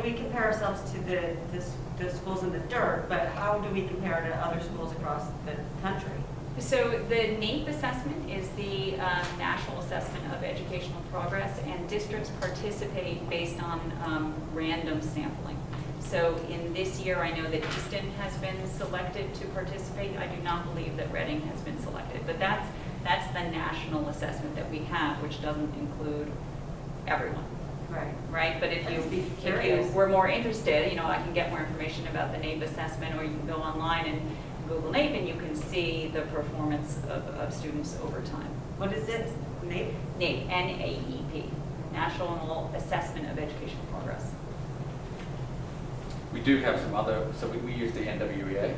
we compare ourselves to the schools in the DIRC, but how do we compare to other schools across the country? So the NAEP assessment is the National Assessment of Educational Progress, and districts participate based on random sampling. So in this year, I know that Easton has been selected to participate. I do not believe that Reading has been selected, but that's the national assessment that we have, which doesn't include everyone. Right. Right, but if I'd be you curious. were more interested, you know, I can get more information about the NAEP assessment, or you can go online and Google NAEP, and you can see the performance of students over time. What is it? NAEP? NAEP, N-A-E-P, National Assessment of Educational Progress. we do have some other, so we use the NWEA.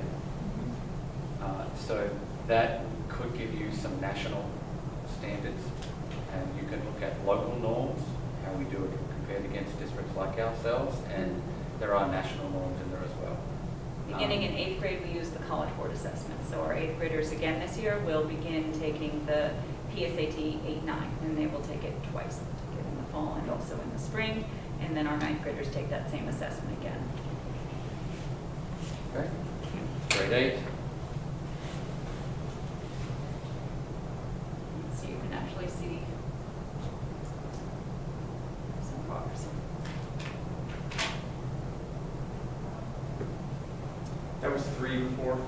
So that could give you some national standards, and you can look at local norms, how we do it compared against districts like ourselves, and there are national norms in there as well. Beginning in 8th grade, we use the College Board assessment. So our 8th graders again this year will begin taking the PSAT 8-9, and they will take it twice, take it in the fall and also in the spring, and then our 9th graders take that same assessment again. Okay. Grade 8. So you can actually see some progress. That was 3 before,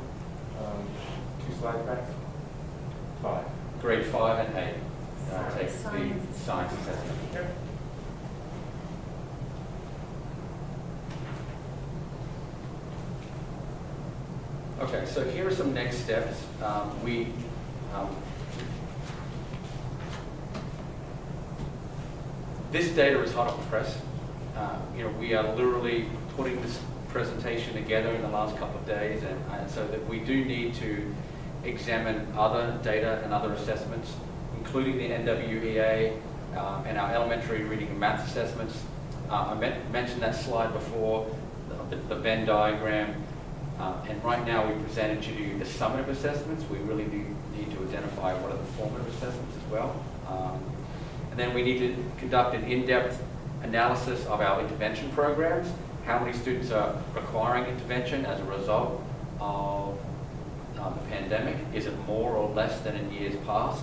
2 slides back? 5. Grade 5 and 8 takes the Science. science assessment. Yep. Okay, so here are some next steps. This data is hot off the press. We are literally putting this presentation together in the last couple of days, and so that we do need to examine other data and other assessments, including the NWEA and our elementary reading and math assessments. I mentioned that slide before, the Venn diagram. And right now we presented to you the summative assessments. We really need to identify what are the formative assessments as well. And then we need to conduct an in-depth analysis of our intervention programs. How many students are requiring intervention as a result of the pandemic? Is it more or less than in years past?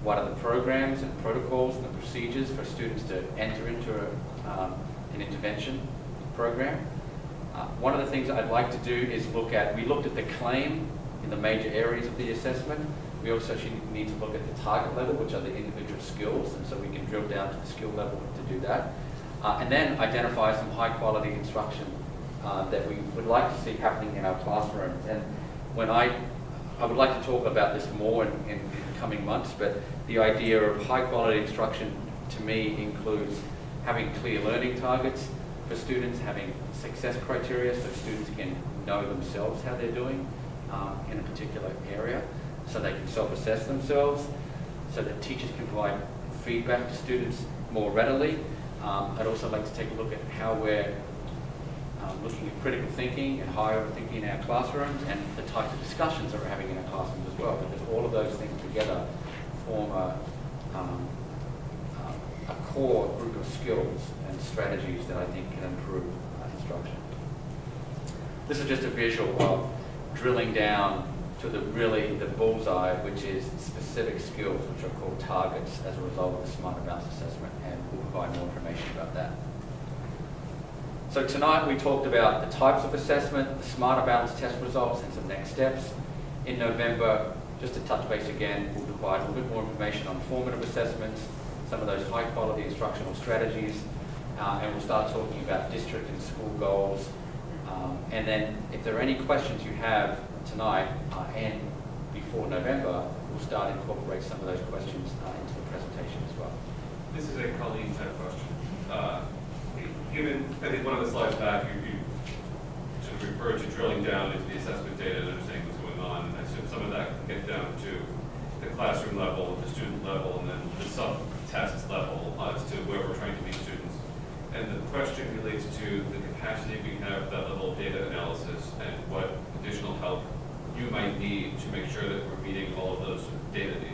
What are the programs and protocols and the procedures for students to enter into an intervention program? One of the things I'd like to do is we looked at the claim in the major areas of the assessment. We also need to look at the target level, which are the individual skills, and so we can drill down to the skill level to do that. And then identify some high quality instruction that we would like to see happening in our classrooms. And when I would like to talk about this more in coming months, but the idea of high quality instruction to me includes having clear learning targets for students, having success criteria so students can know themselves how they're doing in a particular area, so they can self-assess themselves, so that teachers can provide feedback to students more readily. I'd also like to take a look at how we're looking at critical thinking and higher thinking in our classrooms, and the types of discussions that we're having in our classrooms as well, because all of those things together form a core group of skills and strategies that I think can improve instruction. This is just a visual of drilling down to the bullseye, which is specific skills, which are called targets as a result of the Smarter Balance assessment, and we'll provide more information about that. So tonight we talked about the types of assessment, the Smarter Balance test results, and some next steps. In November, just to touch base again, we'll provide a little bit more information on formative assessments, some of those high quality instructional strategies, and we'll start talking about district and school goals. And then if there are any questions you have tonight and before November, we'll start to incorporate some of those questions into the presentation as well. This is a Colleen type question. Given, I think one of the slides back, you sort of referred to drilling down into the assessment data and understanding what's going on. And I assume some of that can get down to the classroom level, the student level, and then the sub-tests level as to where we're trying to meet students. And the question relates to the capacity we have, that level of data analysis, and what additional help you might need to make sure that we're meeting all of those data needs.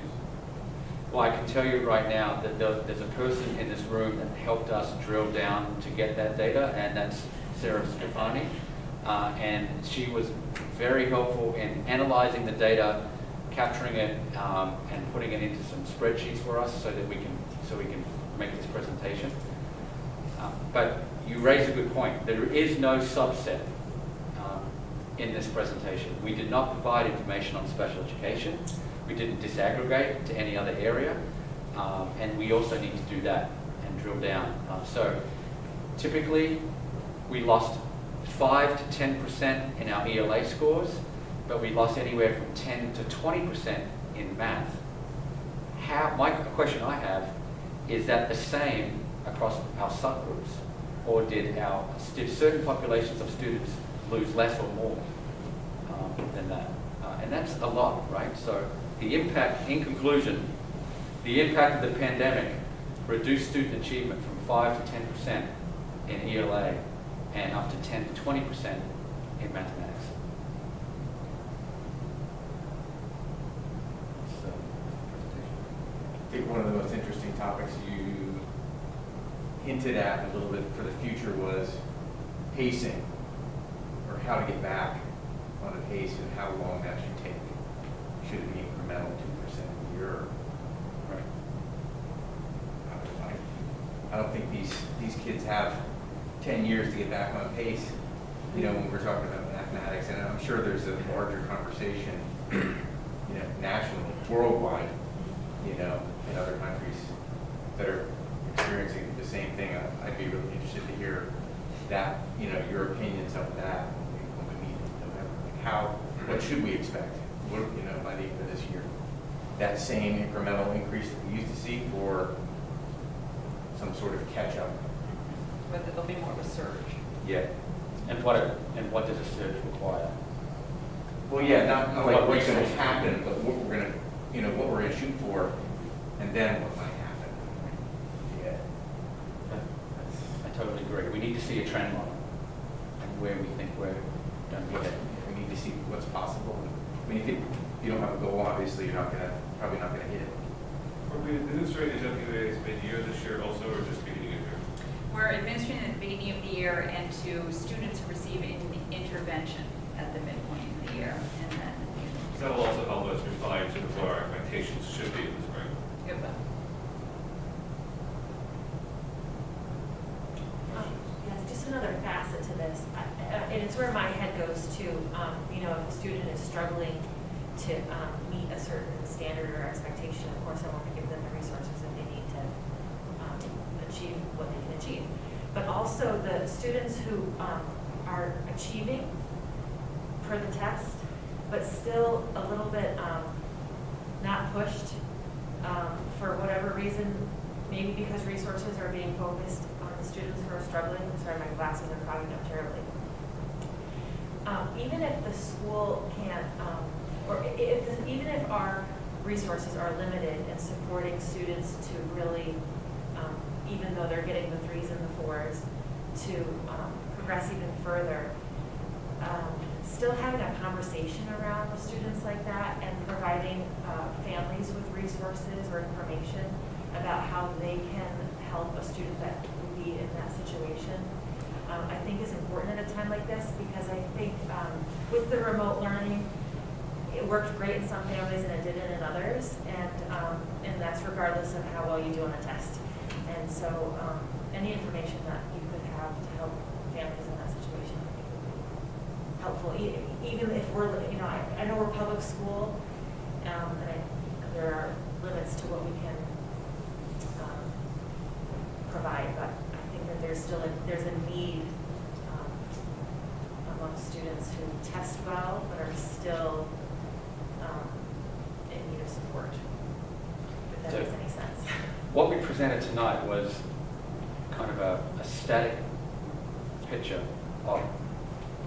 Well, I can tell you right now that there's a person in this room that helped us drill down to get that data, and that's Sarah Stefani. And she was very helpful in analyzing the data, capturing it, and putting it into some spreadsheets for us so that we can make this presentation. But you raise a good point. There is no subset in this presentation. We did not provide information on special education. We didn't disaggregate to any other area, and we also need to do that and drill down. So typically, we lost 5 to 10% in our ELA scores, but we lost anywhere from 10 to 20% in math. My question I have, is that the same across our subgroups, or did certain populations of students lose less or more than that? And that's a lot, right? So the impact, in conclusion, the impact of the pandemic reduced student achievement from 5 to 10% in ELA and up to 10 to 20% in mathematics. I think one of the most interesting topics you hinted at a little bit for the future was pacing, or how to get back on the pace and how long that should take. Should it be incremental, 2% a year? Right. I don't think these kids have 10 years to get back on pace, you know, when we're talking about mathematics, and I'm sure there's a larger conversation, you know, nationally, worldwide, you know, in other countries that are experiencing the same thing. I'd be really interested to hear that, you know, your opinions of that when we meet in November. Like what should we expect, you know, by the end of this year? That same incremental increase that we used to see, or some sort of catch-up? Whether there'll be more of a surge. Yeah. And what does a surge require? Well, yeah, not like what's going to happen, but what we're going to, you know, what we're going to shoot for, and then what might happen. Yeah. I totally agree. We need to see a trend line and where we think we're going to get. We need to see what's possible. I mean, if you don't have a goal, obviously you're probably not going to hit it. Are we administrating the WA's mid-year this year also, or just beginning of year? We're administering at the beginning of the year and to students who receive intervention at the midpoint of the year. And then, So that will also help us refine sort of what our expectations should be in the spring. it will. Yes, just another facet to this, and it's where my head goes to, you know, if a student is struggling to meet a certain standard or expectation, of course, I want to give them the resources that they need to achieve what they can achieve. But also the students who are achieving per the test, but still a little bit not pushed for whatever reason, maybe because resources are being focused on the students who are struggling. Sorry, my glasses are fogging up terribly. Even if the school can't, even if our resources are limited in supporting students to really, even though they're getting the 3s and the 4s, to progress even further, still having a conversation around with students like that and providing families with resources or information about how they can help a student that would be in that situation, I think is important at a time like this, because I think with the remote learning, it worked great in some families and it didn't in others, and that's regardless of how well you do on a test. And so any information that you could have to help families in that situation, I think would be helpful. Even if we're, you know, I know we're public school, and there are limits to what we can provide, but I think that there's still there's a need among students who test well but are still in need of support, if that So, makes any sense. What we presented tonight was kind of a static picture of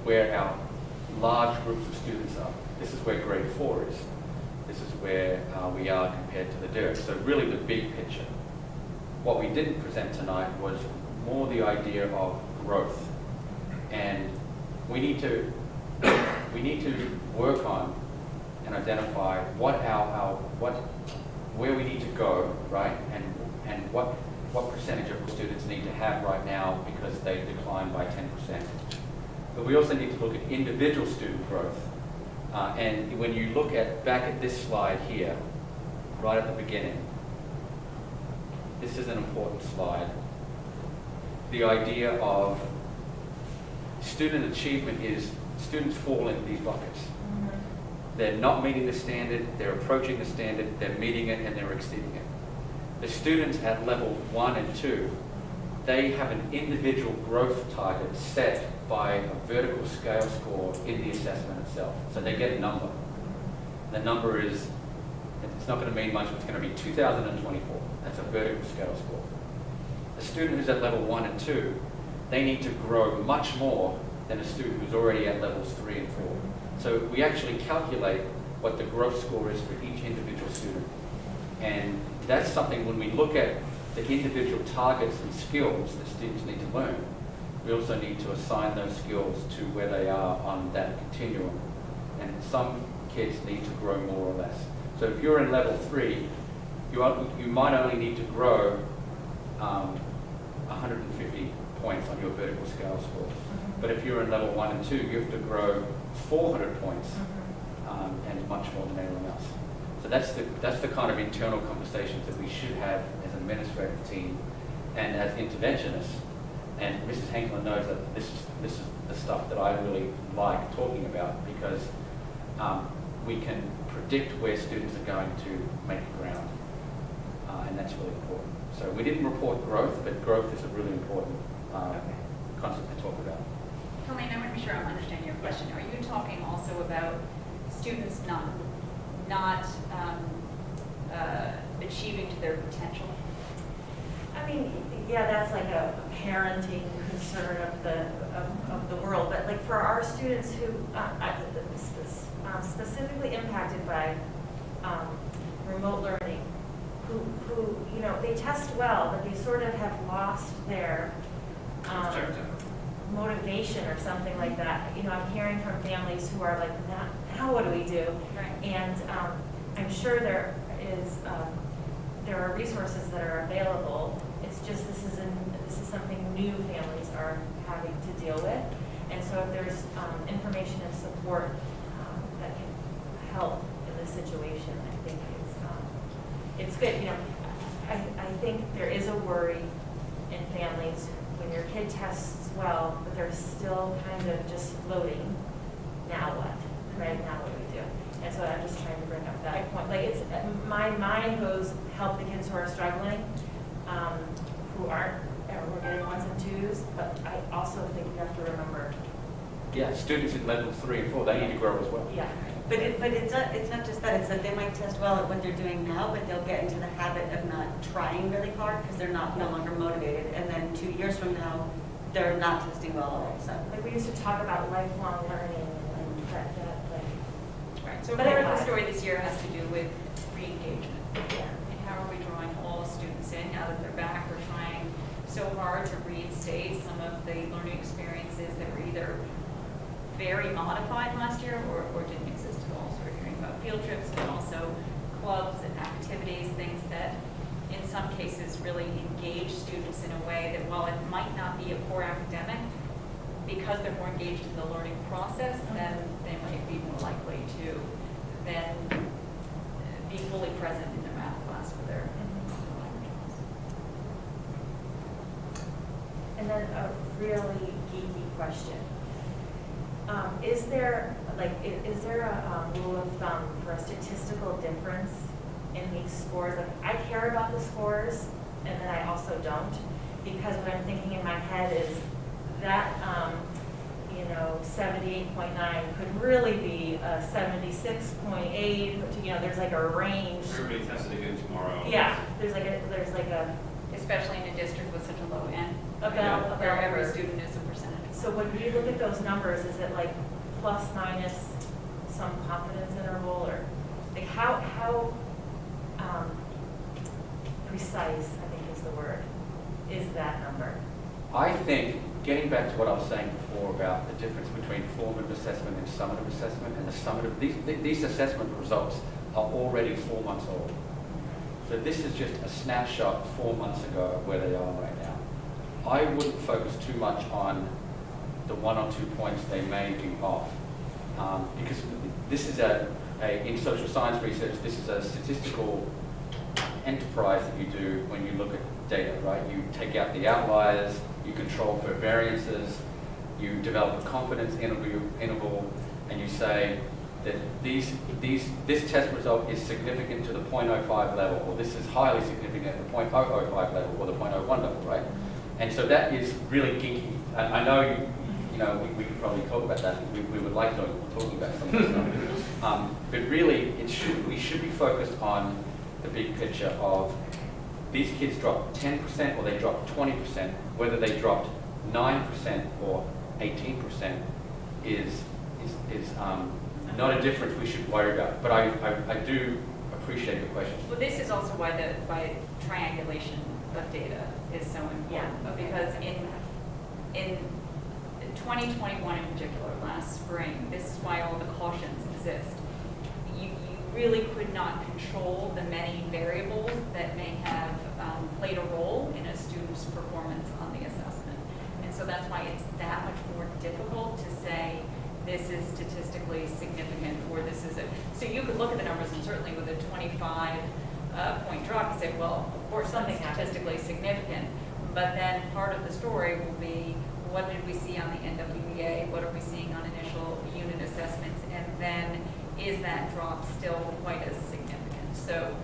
where our large groups of students are. This is where grade 4 is. This is where we are compared to the DERC. So really the big picture. What we didn't present tonight was more the idea of growth. And we need to work on and identify where we need to go, right? And what percentage of students need to have right now because they declined by 10%. But we also need to look at individual student growth. And when you look back at this slide here, right at the beginning, this is an important slide. The idea of student achievement is students fall into these buckets. They're not meeting the standard, they're approaching the standard, they're meeting it, and they're exceeding it. The students at level 1 and 2, they have an individual growth target set by a vertical scale score in the assessment itself. So they get a number. The number is, it's not going to mean much, but it's going to be 2024. That's a vertical scale score. A student who's at level 1 and 2, they need to grow much more than a student who's already at levels 3 and 4. So we actually calculate what the growth score is for each individual student. And that's something when we look at the individual targets and skills that students need to learn, we also need to assign those skills to where they are on that continuum. And some kids need to grow more or less. So if you're in level 3, you might only need to grow 150 points on your vertical scale score. But if you're in level 1 and 2, you have to grow 400 points and much more than anyone else. So that's the kind of internal conversations that we should have as an administrative team and as interventionists. And Mrs. Hankler knows that this is the stuff that I really like talking about, because we can predict where students are going to make ground, and that's really important. So we didn't report growth, but growth is a really important concept to talk about. Colleen, I want to be sure I'm understanding your question. Are you talking also about students not achieving to their potential? I mean, yeah, that's like a parenting concern of the world, but like for our students who specifically impacted by remote learning, who you know, they test well, but they sort of have lost their motivation or something like that. You know, I'm hearing from families who are like, now what do we do? Right. And I'm sure there is there are resources that are available. It's just this is something new families are having to deal with. And so if there's information and support that can help in this situation, I think it's good. You know, I think there is a worry in families when your kid tests well, but they're still kind of just floating. Now what? Right now what do we do? And so I'm just trying to bring up that point. Like it's my mind goes help the kids who are struggling, who aren't, we're getting ones and twos. But I also think you have to remember. Yeah, students in levels 3 and 4, they need to grow as well. Yeah. But it's not just that, it's that they might test well at what they're doing now, but they'll get into the habit of not trying really hard because they're no longer motivated. And then 2 years from now, they're not testing well all of a sudden. Like we used to talk about lifelong learning and that like. Right, so But part of I- the story this year has to do with re-engagement. Yeah. And how are we drawing all students in now that they're back? We're trying so hard to reinstate some of the learning experiences that were either very modified last year or didn't exist at all. So we're hearing about field trips and also clubs and activities, things that in some cases really engage students in a way that while it might not be a core academic, because they're more engaged in the learning process, then they might be more likely to then be fully present in their math class for their language class. And then a really geeky question. Is there a rule of thumb for a statistical difference in these scores? Like, I care about the scores, and then I also don't, because what I'm thinking in my head is that 78.9 could really be a 76.8. There's like a range. Everybody tested again tomorrow. Yeah, there's like a Especially in a district with such a low end, About where every number. student is a percentage. So when you look at those numbers, is it like plus minus some confidence interval, or like how precise, I think is the word, is that number? I think, getting back to what I was saying before about the difference between formative assessment and summative assessment, and the summative, these assessment results are already 4 months old. So this is just a snapshot 4 months ago of where they are right now. I wouldn't focus too much on the 1 or 2 points they may be off. Because this is in social science research, this is a statistical enterprise that you do when you look at data, right? You take out the outliers, you control for variances, you develop a confidence interval, and you say that this test result is significant to the 0.05 level, or this is highly significant at the 0.005 level, or the 0.01 level, right? And so that is really geeky. And I know we could probably talk about that. We would like to talk about some of this stuff. But really, we should be focused on the big picture of these kids dropped 10% or they dropped 20%, whether they dropped 9% or 18% is not a difference we should worry about. But I do appreciate the question. Well, this is also why triangulation of data is so important. Yeah. Because in 2021 in particular, last spring, this is why all the cautions exist. You really could not control the many variables that may have played a role in a student's performance on the assessment. And so that's why it's that much more difficult to say this is statistically significant or this is it. So you could look at the numbers and certainly with a 25 point drop, you say, well, of course something statistically significant. But then part of the story will be, what did we see on the NWEA? What are we seeing on initial unit assessments? And then is that drop still quite as significant? So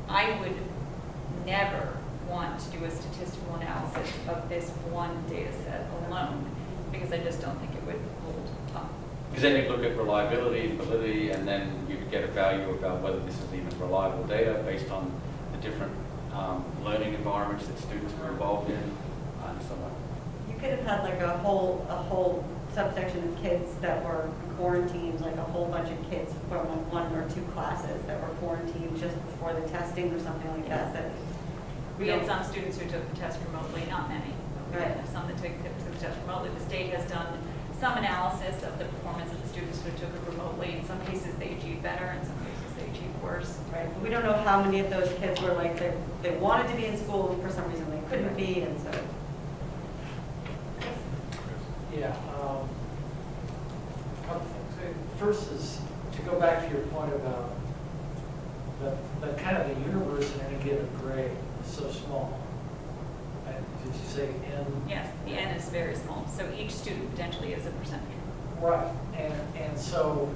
I would never want to do a statistical analysis of this one data set alone, because I just don't think it would hold up. Because then you look at reliability and validity, and then you get a value about whether this is even reliable data based on the different learning environments that students were involved in, and so on. You could have had like a whole subsection of kids that were quarantined, like a whole bunch of kids from like 1 or 2 classes that were quarantined just before the testing or something like that. We had some students who took the test remotely, not many. We Right. had some that took the test remotely. The state has done some analysis of the performance of the students who took it remotely. In some cases, they achieved better. In some cases, they SAT course. Right, we don't know how many of those kids were like, they wanted to be in school and for some reason they couldn't be, and so. Yeah, couple things. First is to go back to your point about the kind of the universe in any given grade is so small. And did you say N? Yes, the N is very small, so each student potentially is a percentage. Right, and so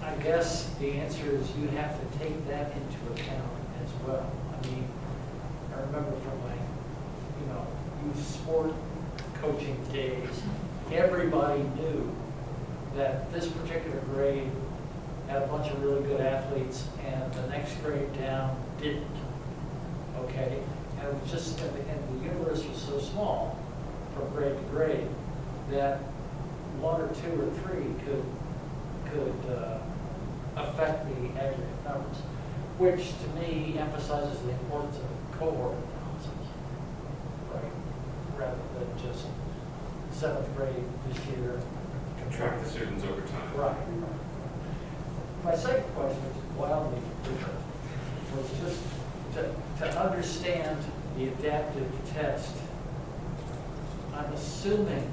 I guess the answer is you have to take that into account as well. I mean, I remember from my, youth sport coaching days, everybody knew that this particular grade had a bunch of really good athletes and the next grade down didn't, okay? And it was just, and the universe was so small from grade to grade that one or two or three could affect the aggregate numbers, which to me emphasizes the importance of cohort analysis, right? Rather than just 7th grade this year. Track the students over time. Right. My second question is wildly different, was just to understand the adaptive test. I'm assuming,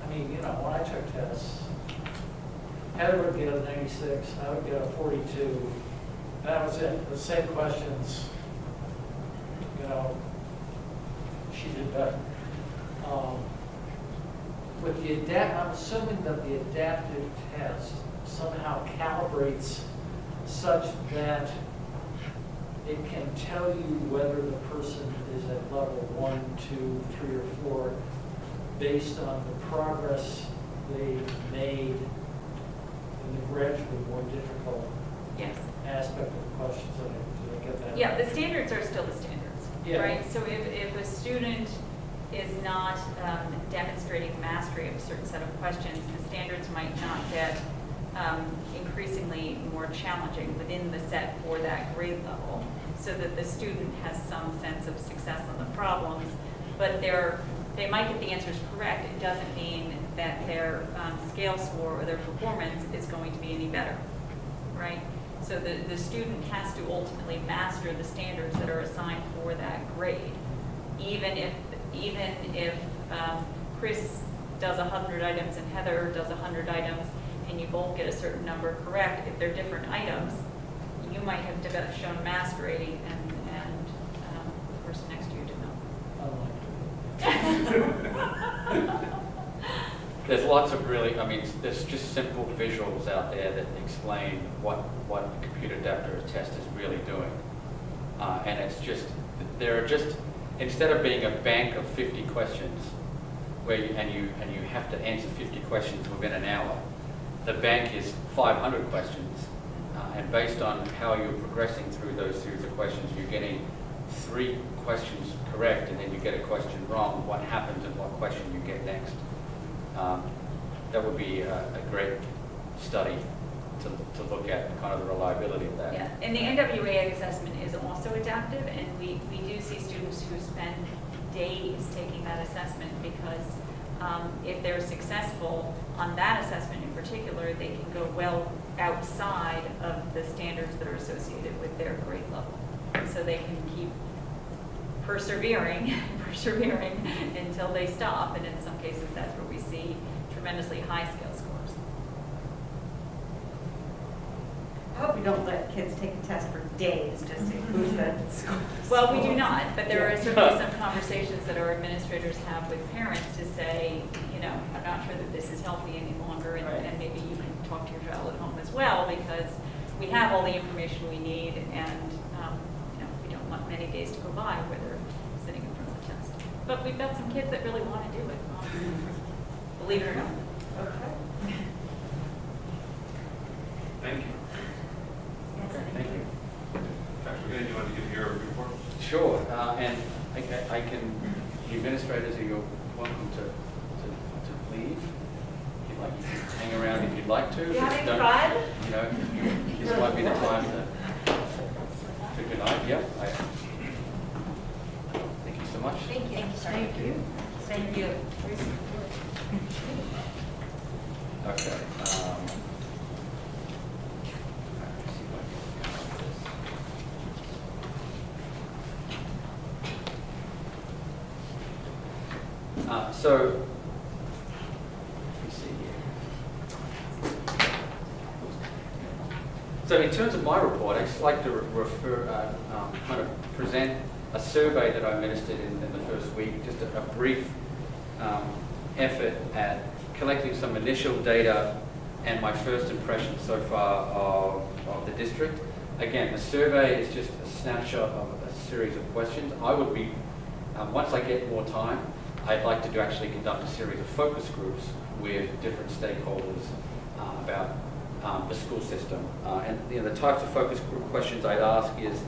when I took tests, Heather would get a 96, I would get a 42. That was it. The same questions, she did better. With the I'm assuming that the adaptive test somehow calibrates such that it can tell you whether the person is at level 1, 2, 3, or 4 based on the progress they've made in the gradually more difficult Yes. aspect of the questions. Did I get that? Yeah, the standards are still the standards, Yeah. right? So if a student is not demonstrating mastery of a certain set of questions, the standards might not get increasingly more challenging within the set for that grade level, so that the student has some sense of success on the problems, but they might get the answers correct. It doesn't mean that their scale score or their performance is going to be any better, right? So the student has to ultimately master the standards that are assigned for that grade. Even if Chris does 100 items and Heather does 100 items, and you both get a certain number correct, if they're different items, you might have shown mastery, and the person next to you did not. There's lots of there's just simple visuals out there that explain what a computer adaptive test is really doing. And it's just, instead of being a bank of 50 questions, where you have to answer 50 questions within an hour, the bank is 500 questions. And based on how you're progressing through those series of questions, you're getting 3 questions correct, and then you get a question wrong, what happens and what question you get next. That would be a great study to look at kind of the reliability of that. Yeah, and the NWA assessment is also adaptive, and we do see students who spend days taking that assessment, because if they're successful on that assessment in particular, they can go well outside of the standards that are associated with their grade level. So they can keep persevering until they stop, and in some cases that's where we see tremendously high scale scores. I hope we don't let kids take a test for days just to boost that score. Well, we do not, but there are certainly some conversations that our administrators have with parents to say, I'm not sure that this is healthy any longer, and maybe you can talk to your child at home as well, because we have all the information we need, and we don't want many days to go by where they're sitting in front of the test. But we've got some kids that really want to do it, honestly. Believe it or not. Okay. Thank you. Thank you. Dr. Good, you want to give your report? Sure, and I can, the administrators are welcome to leave. If you'd like, you can hang around if you'd like to. You having Don't- fun? This might be the time to good night. Yep. Thank you so much. Thank you. Thank you, sir. Thank you. Thank you. Okay. So, let me see here. So in terms of my report, I'd just like to kind of present a survey that I administered in the first week, just a brief effort at collecting some initial data and my first impression so far of the district. Again, the survey is just a snapshot of a series of questions. I would be, once I get more time, I'd like to actually conduct a series of focus groups with different stakeholders about the school system. And the types of focus group questions I'd ask is,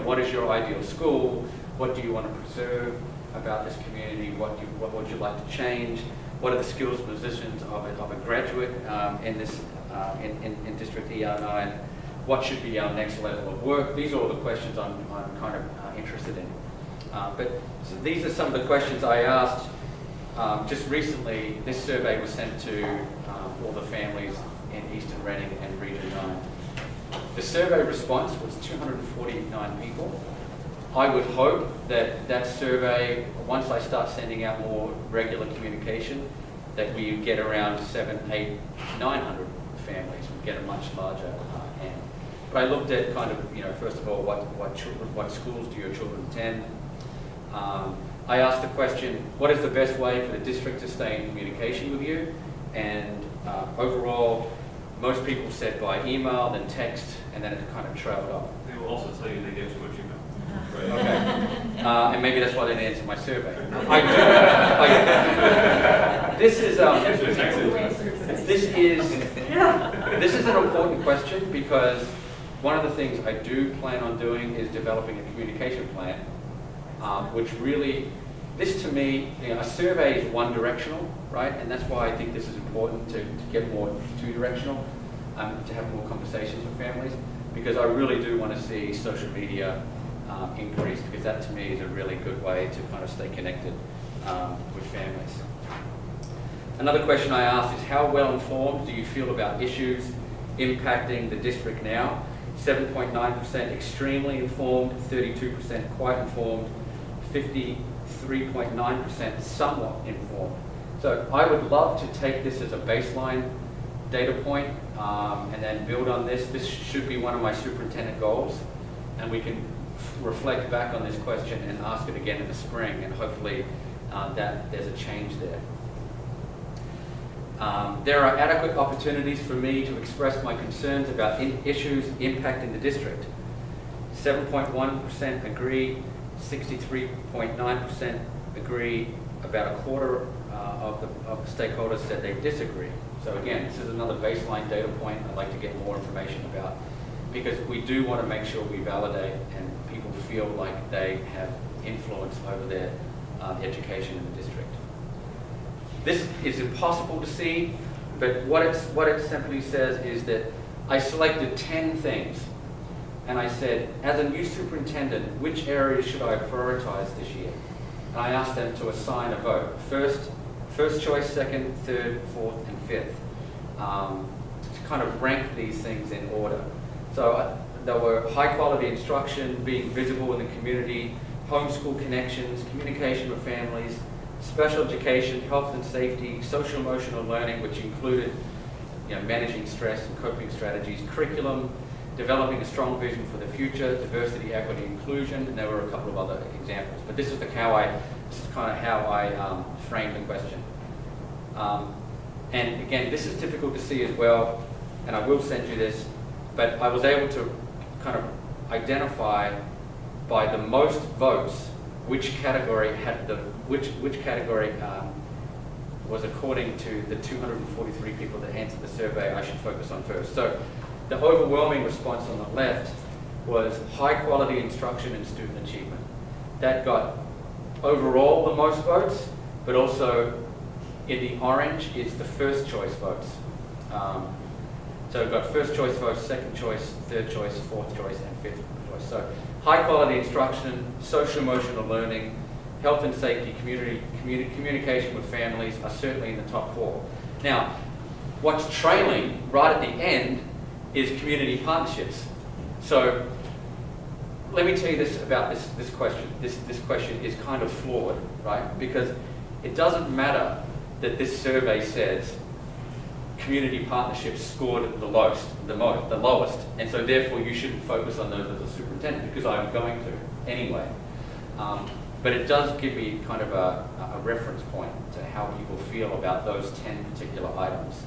what is your ideal school? What do you want to preserve about this community? What would you like to change? What are the skills positions of a graduate in this in District ER9? What should be our next level of work? These are all the questions I'm kind of interested in. So these are some of the questions I asked just recently. This survey was sent to all the families in Eastern Reading and Region 9. The survey response was 249 people. I would hope that survey, once I start sending out more regular communication, that we get around 700, 800, 900 families. We get a much larger end. But I looked at kind of, first of all, what schools do your children attend? I asked the question, what is the best way for the district to stay in communication with you? And overall, most people said by email, then text, and then it kind of trailed off. They will also tell you they get too much email. Right. Okay. And maybe that's why they didn't answer my survey. This is an important question because one of the things I do plan on doing is developing a communication plan, which really, this to me, a survey is one directional, right? And that's why I think this is important to get more two-directional, to have more conversations with families, because I really do want to see social media increase, because that to me is a really good way to kind of stay connected with families. Another question I asked is, how well informed do you feel about issues impacting the district now? 7.9% extremely informed, 32% quite informed, 53.9% somewhat informed. So I would love to take this as a baseline data point and then build on this. This should be one of my superintendent goals, and we can reflect back on this question and ask it again in the spring, and hopefully that there's a change there. There are adequate opportunities for me to express my concerns about issues impacting the district. 7.1% agree, 63.9% agree, about a quarter of the stakeholders said they disagree. So again, this is another baseline data point I'd like to get more information about, because we do want to make sure we validate and people feel like they have influence over their education in the district. This is impossible to see, but what it simply says is that I selected 10 things, and I said, as a new superintendent, which areas should I prioritize this year? And I asked them to assign a vote. First choice, second, third, fourth, and fifth. To kind of rank these things in order. So there were high quality instruction, being visible in the community, homeschool connections, communication with families, special education, health and safety, social emotional learning, which included managing stress and coping strategies, curriculum, developing a strong vision for the future, diversity, equity, inclusion, and there were a couple of other examples. But this is kind of how I framed the question. And again, this is difficult to see as well, and I will send you this, but I was able to kind of identify by the most votes which category was according to the 243 people that answered the survey I should focus on first. So the overwhelming response on the left was high quality instruction and student achievement. That got overall the most votes, but also in the orange is the first choice votes. So we've got first choice votes, second choice, third choice, fourth choice, and fifth choice. So high quality instruction, social emotional learning, health and safety, communication with families are certainly in the top 4. Now, what's trailing right at the end is community partnerships. So let me tell you this about this question. This question is kind of flawed, right? Because It doesn't matter that this survey says community partnerships scored the lowest, and so therefore you shouldn't focus on those as a superintendent, because I'm going to anyway. But it does give me kind of a reference point to how people feel about those 10 particular items.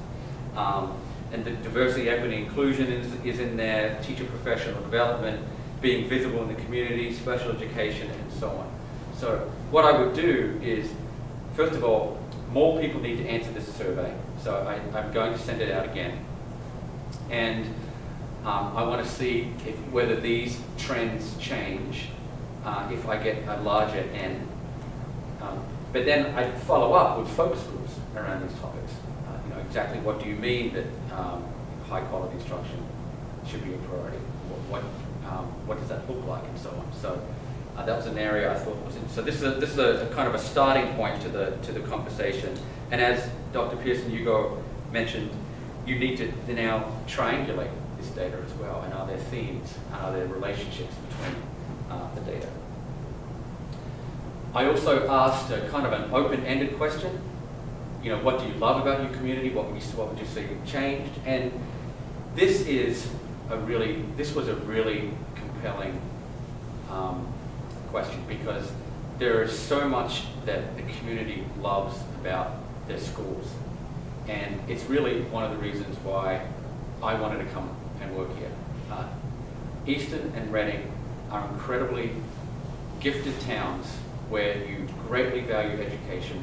And the diversity, equity, inclusion is in there, teacher professional development, being visible in the community, special education, and so on. So what I would do is, first of all, more people need to answer this survey. So I'm going to send it out again. And I want to see whether these trends change if I get a larger N. But then I follow up with focus groups around these topics. Exactly what do you mean that high quality instruction should be a priority? What does that look like, and so on. So that was an area I thought was interesting. So this is a kind of a starting point to the conversation. And as Dr. Pearson-Hugo mentioned, you need to now triangulate this data as well. And are there themes? Are there relationships between the data? I also asked a kind of an open-ended question. What do you love about your community? What would you see changed? And this was a really compelling question, because there is so much that the community loves about their schools. And it's really one of the reasons why I wanted to come and work here. Easton and Reading are incredibly gifted towns where you greatly value education,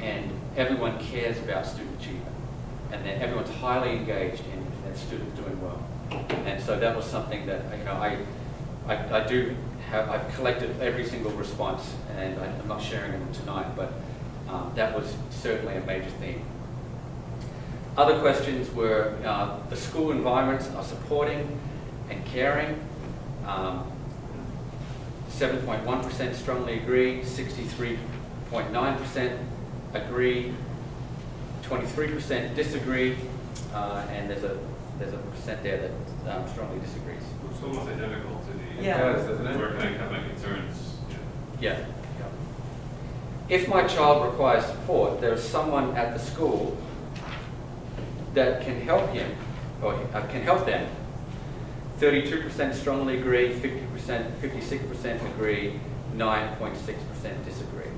and everyone cares about student achievement, and then everyone's highly engaged in students doing well. And so that was something that I've collected every single response, and I'm not sharing them tonight, but that was certainly a major theme. Other questions were the school environments are supporting and caring. 7.1% strongly agree, 63.9% agree, 23% disagree, and there's a percent there that strongly disagrees. It's almost identical to the Yeah. Doesn't it? where can I have my concerns? Yeah. If my child requires support, there is someone at the school that can help him or can help them. 32% strongly agree, 56% agree, 9.6% disagree.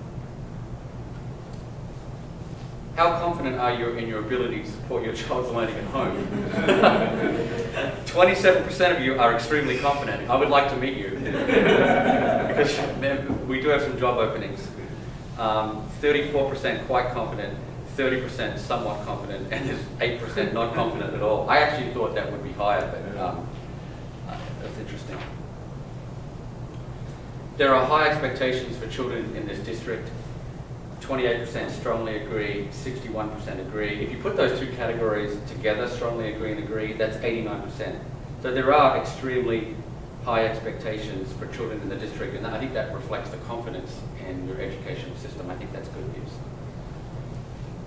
How confident are you in your ability to support your child's learning at home? 27% of you are extremely confident. I would like to meet you, because we do have some job openings. 34% quite confident, 30% somewhat confident, and there's 8% not confident at all. I actually thought that would be higher, but that's interesting. There are high expectations for children in this district. 28% strongly agree, 61% agree. If you put those two categories together, strongly agree and agree, that's 89%. So there are extremely high expectations for children in the district, and I think that reflects the confidence in your educational system. I think that's good news.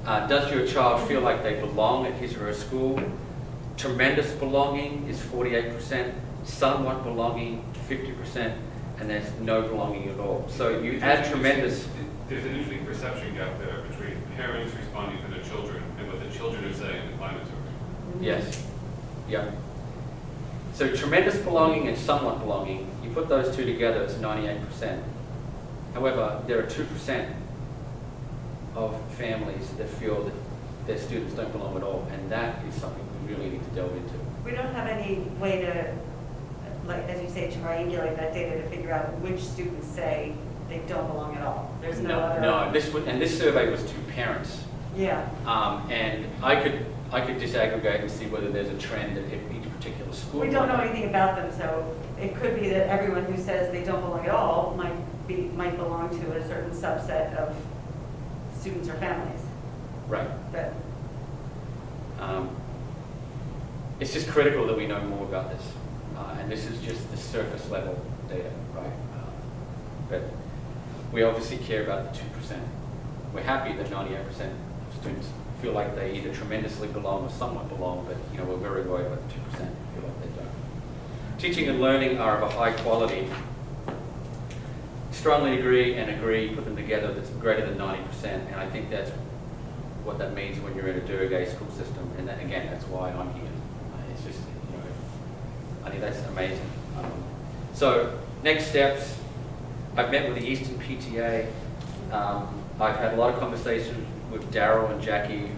Does your child feel like they belong at his or her school? Tremendous belonging is 48%, somewhat belonging 50%, and there's no belonging at all. So you add tremendous... There's an interesting perception gap there between parents responding to their children and what the children are saying in the climate survey. Yes. Yeah. So tremendous belonging and somewhat belonging, you put those two together, it's 98%. However, there are 2% of families that feel that their students don't belong at all, and that is something we really need to delve into. We don't have any way to, like, as you say, triangulate that data to figure out which students say they don't belong at all. There's no other... No, this survey was to parents. Yeah. And I could disaggregate and see whether there's a trend at each particular school. We don't know anything about them, so it could be that everyone who says they don't belong at all might belong to a certain subset of students or families. Right. But it's just critical that we know more about this. And this is just the surface level data, right? But we obviously care about the 2%. We're happy that 98% of students feel like they either tremendously belong or somewhat belong, but we're very worried about the 2% who feel like they don't. Teaching and learning are of a high quality. strongly agree and agree, put them together, that's greater than 90%. And I think that's what that means when you're in a Durgay school system. And that, again, that's why I'm here. It's just, you know, I think that's amazing. So next steps, I've met with the Eastern PTA. I've had a lot of conversations with Daryl and Jackie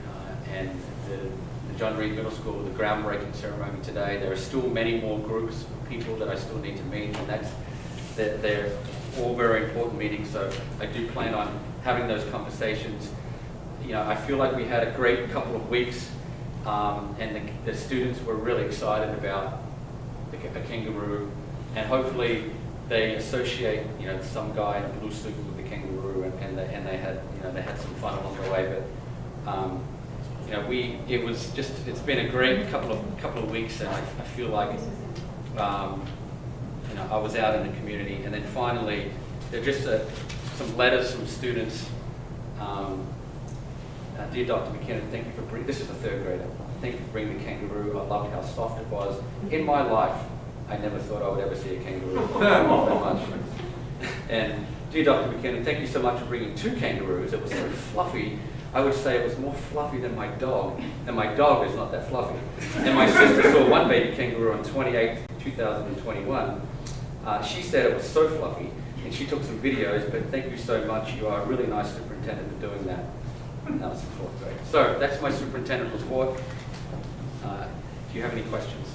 and the John Reed Middle School, the groundbreaking ceremony today. There are still many more groups of people that I still need to meet, and they're all very important meetings, so I do plan on having those conversations. You know, I feel like we had a great couple of weeks, and the students were really excited about a kangaroo, and hopefully they associate, you know, some guy in a blue suit with the kangaroo, and they had, you know, they had some fun along the way. But you know, it's been a great couple of weeks, and I feel like you know, I was out in the community, and then finally there are just some letters from students. Dear Dr. McKinnon, thank you for bringing, this is a third grader, thank you for bringing the kangaroo. I loved how soft it was. In my life, I never thought I would ever see a kangaroo that much. And dear Dr. McKinnon, thank you so much for bringing 2 kangaroos. It was so fluffy. I would say it was more fluffy than my dog, and my dog is not that fluffy. And my sister saw one baby kangaroo on 28th, 2021. She said it was so fluffy, and she took some videos, but thank you so much. You are a really nice superintendent for doing that. That was in 4th grade. So that's my superintendent report. Do you have any questions?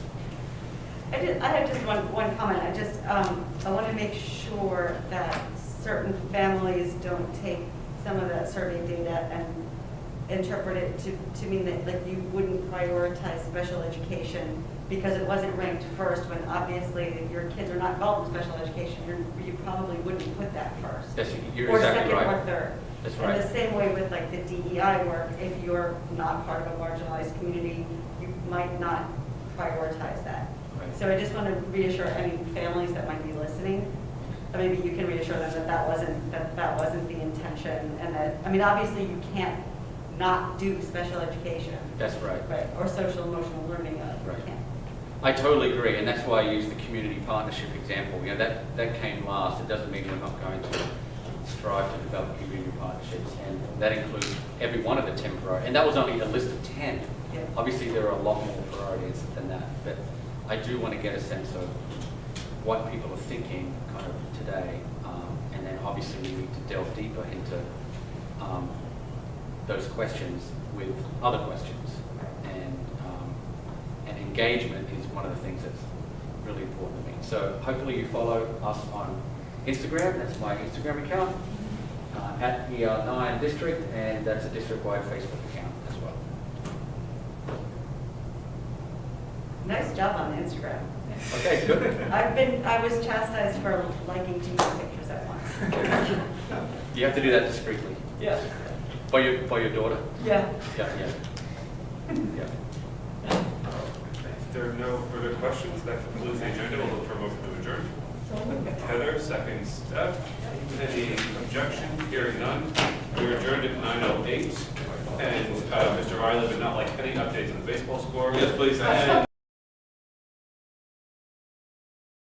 I have just one comment. I want to make sure that certain families don't take some of that survey data and interpret it to mean that, like, you wouldn't prioritize special education because it wasn't ranked first, when obviously if your kids are not involved in special education, you probably wouldn't put that first. You're or exactly second right. or third. That's right. In the same way with, like, the DEI work, if you're not part of a marginalized community, you might not prioritize that. Right. So I just want to reassure any families that might be listening, or maybe you can reassure them that that wasn't the intention, and that, I mean, obviously you can't not do special education. That's right. Right, or social emotional learning. Right. You can't. I totally agree, and that's why I use the community partnership example. You know, that came last. It doesn't mean we're not going to strive to develop community partnerships, and that includes every one of the 10 priorities. And that was only a list of 10. Yeah. Obviously, there are a lot more priorities than that, but I do want to get a sense of what people are thinking kind of today, and then obviously we need to delve deeper into those questions with other questions, and engagement is one of the things that's really important to me. So hopefully you follow us on Instagram. That's my Instagram account, at ER9 District, and that's a district-wide Facebook account as well. Nice job on Instagram. Okay, good. I was chastised for liking too many pictures at once. You have to do that discreetly. Yeah. By your daughter? Yeah. Yeah. If there are no further questions, that concludes the agenda. We'll look for a motion to adjourn. Heather, seconds Steph. Any objection? Hearing none. We're adjourned at 9:08. And Mr. Riley would not like any updates on the baseball score. Yes, please.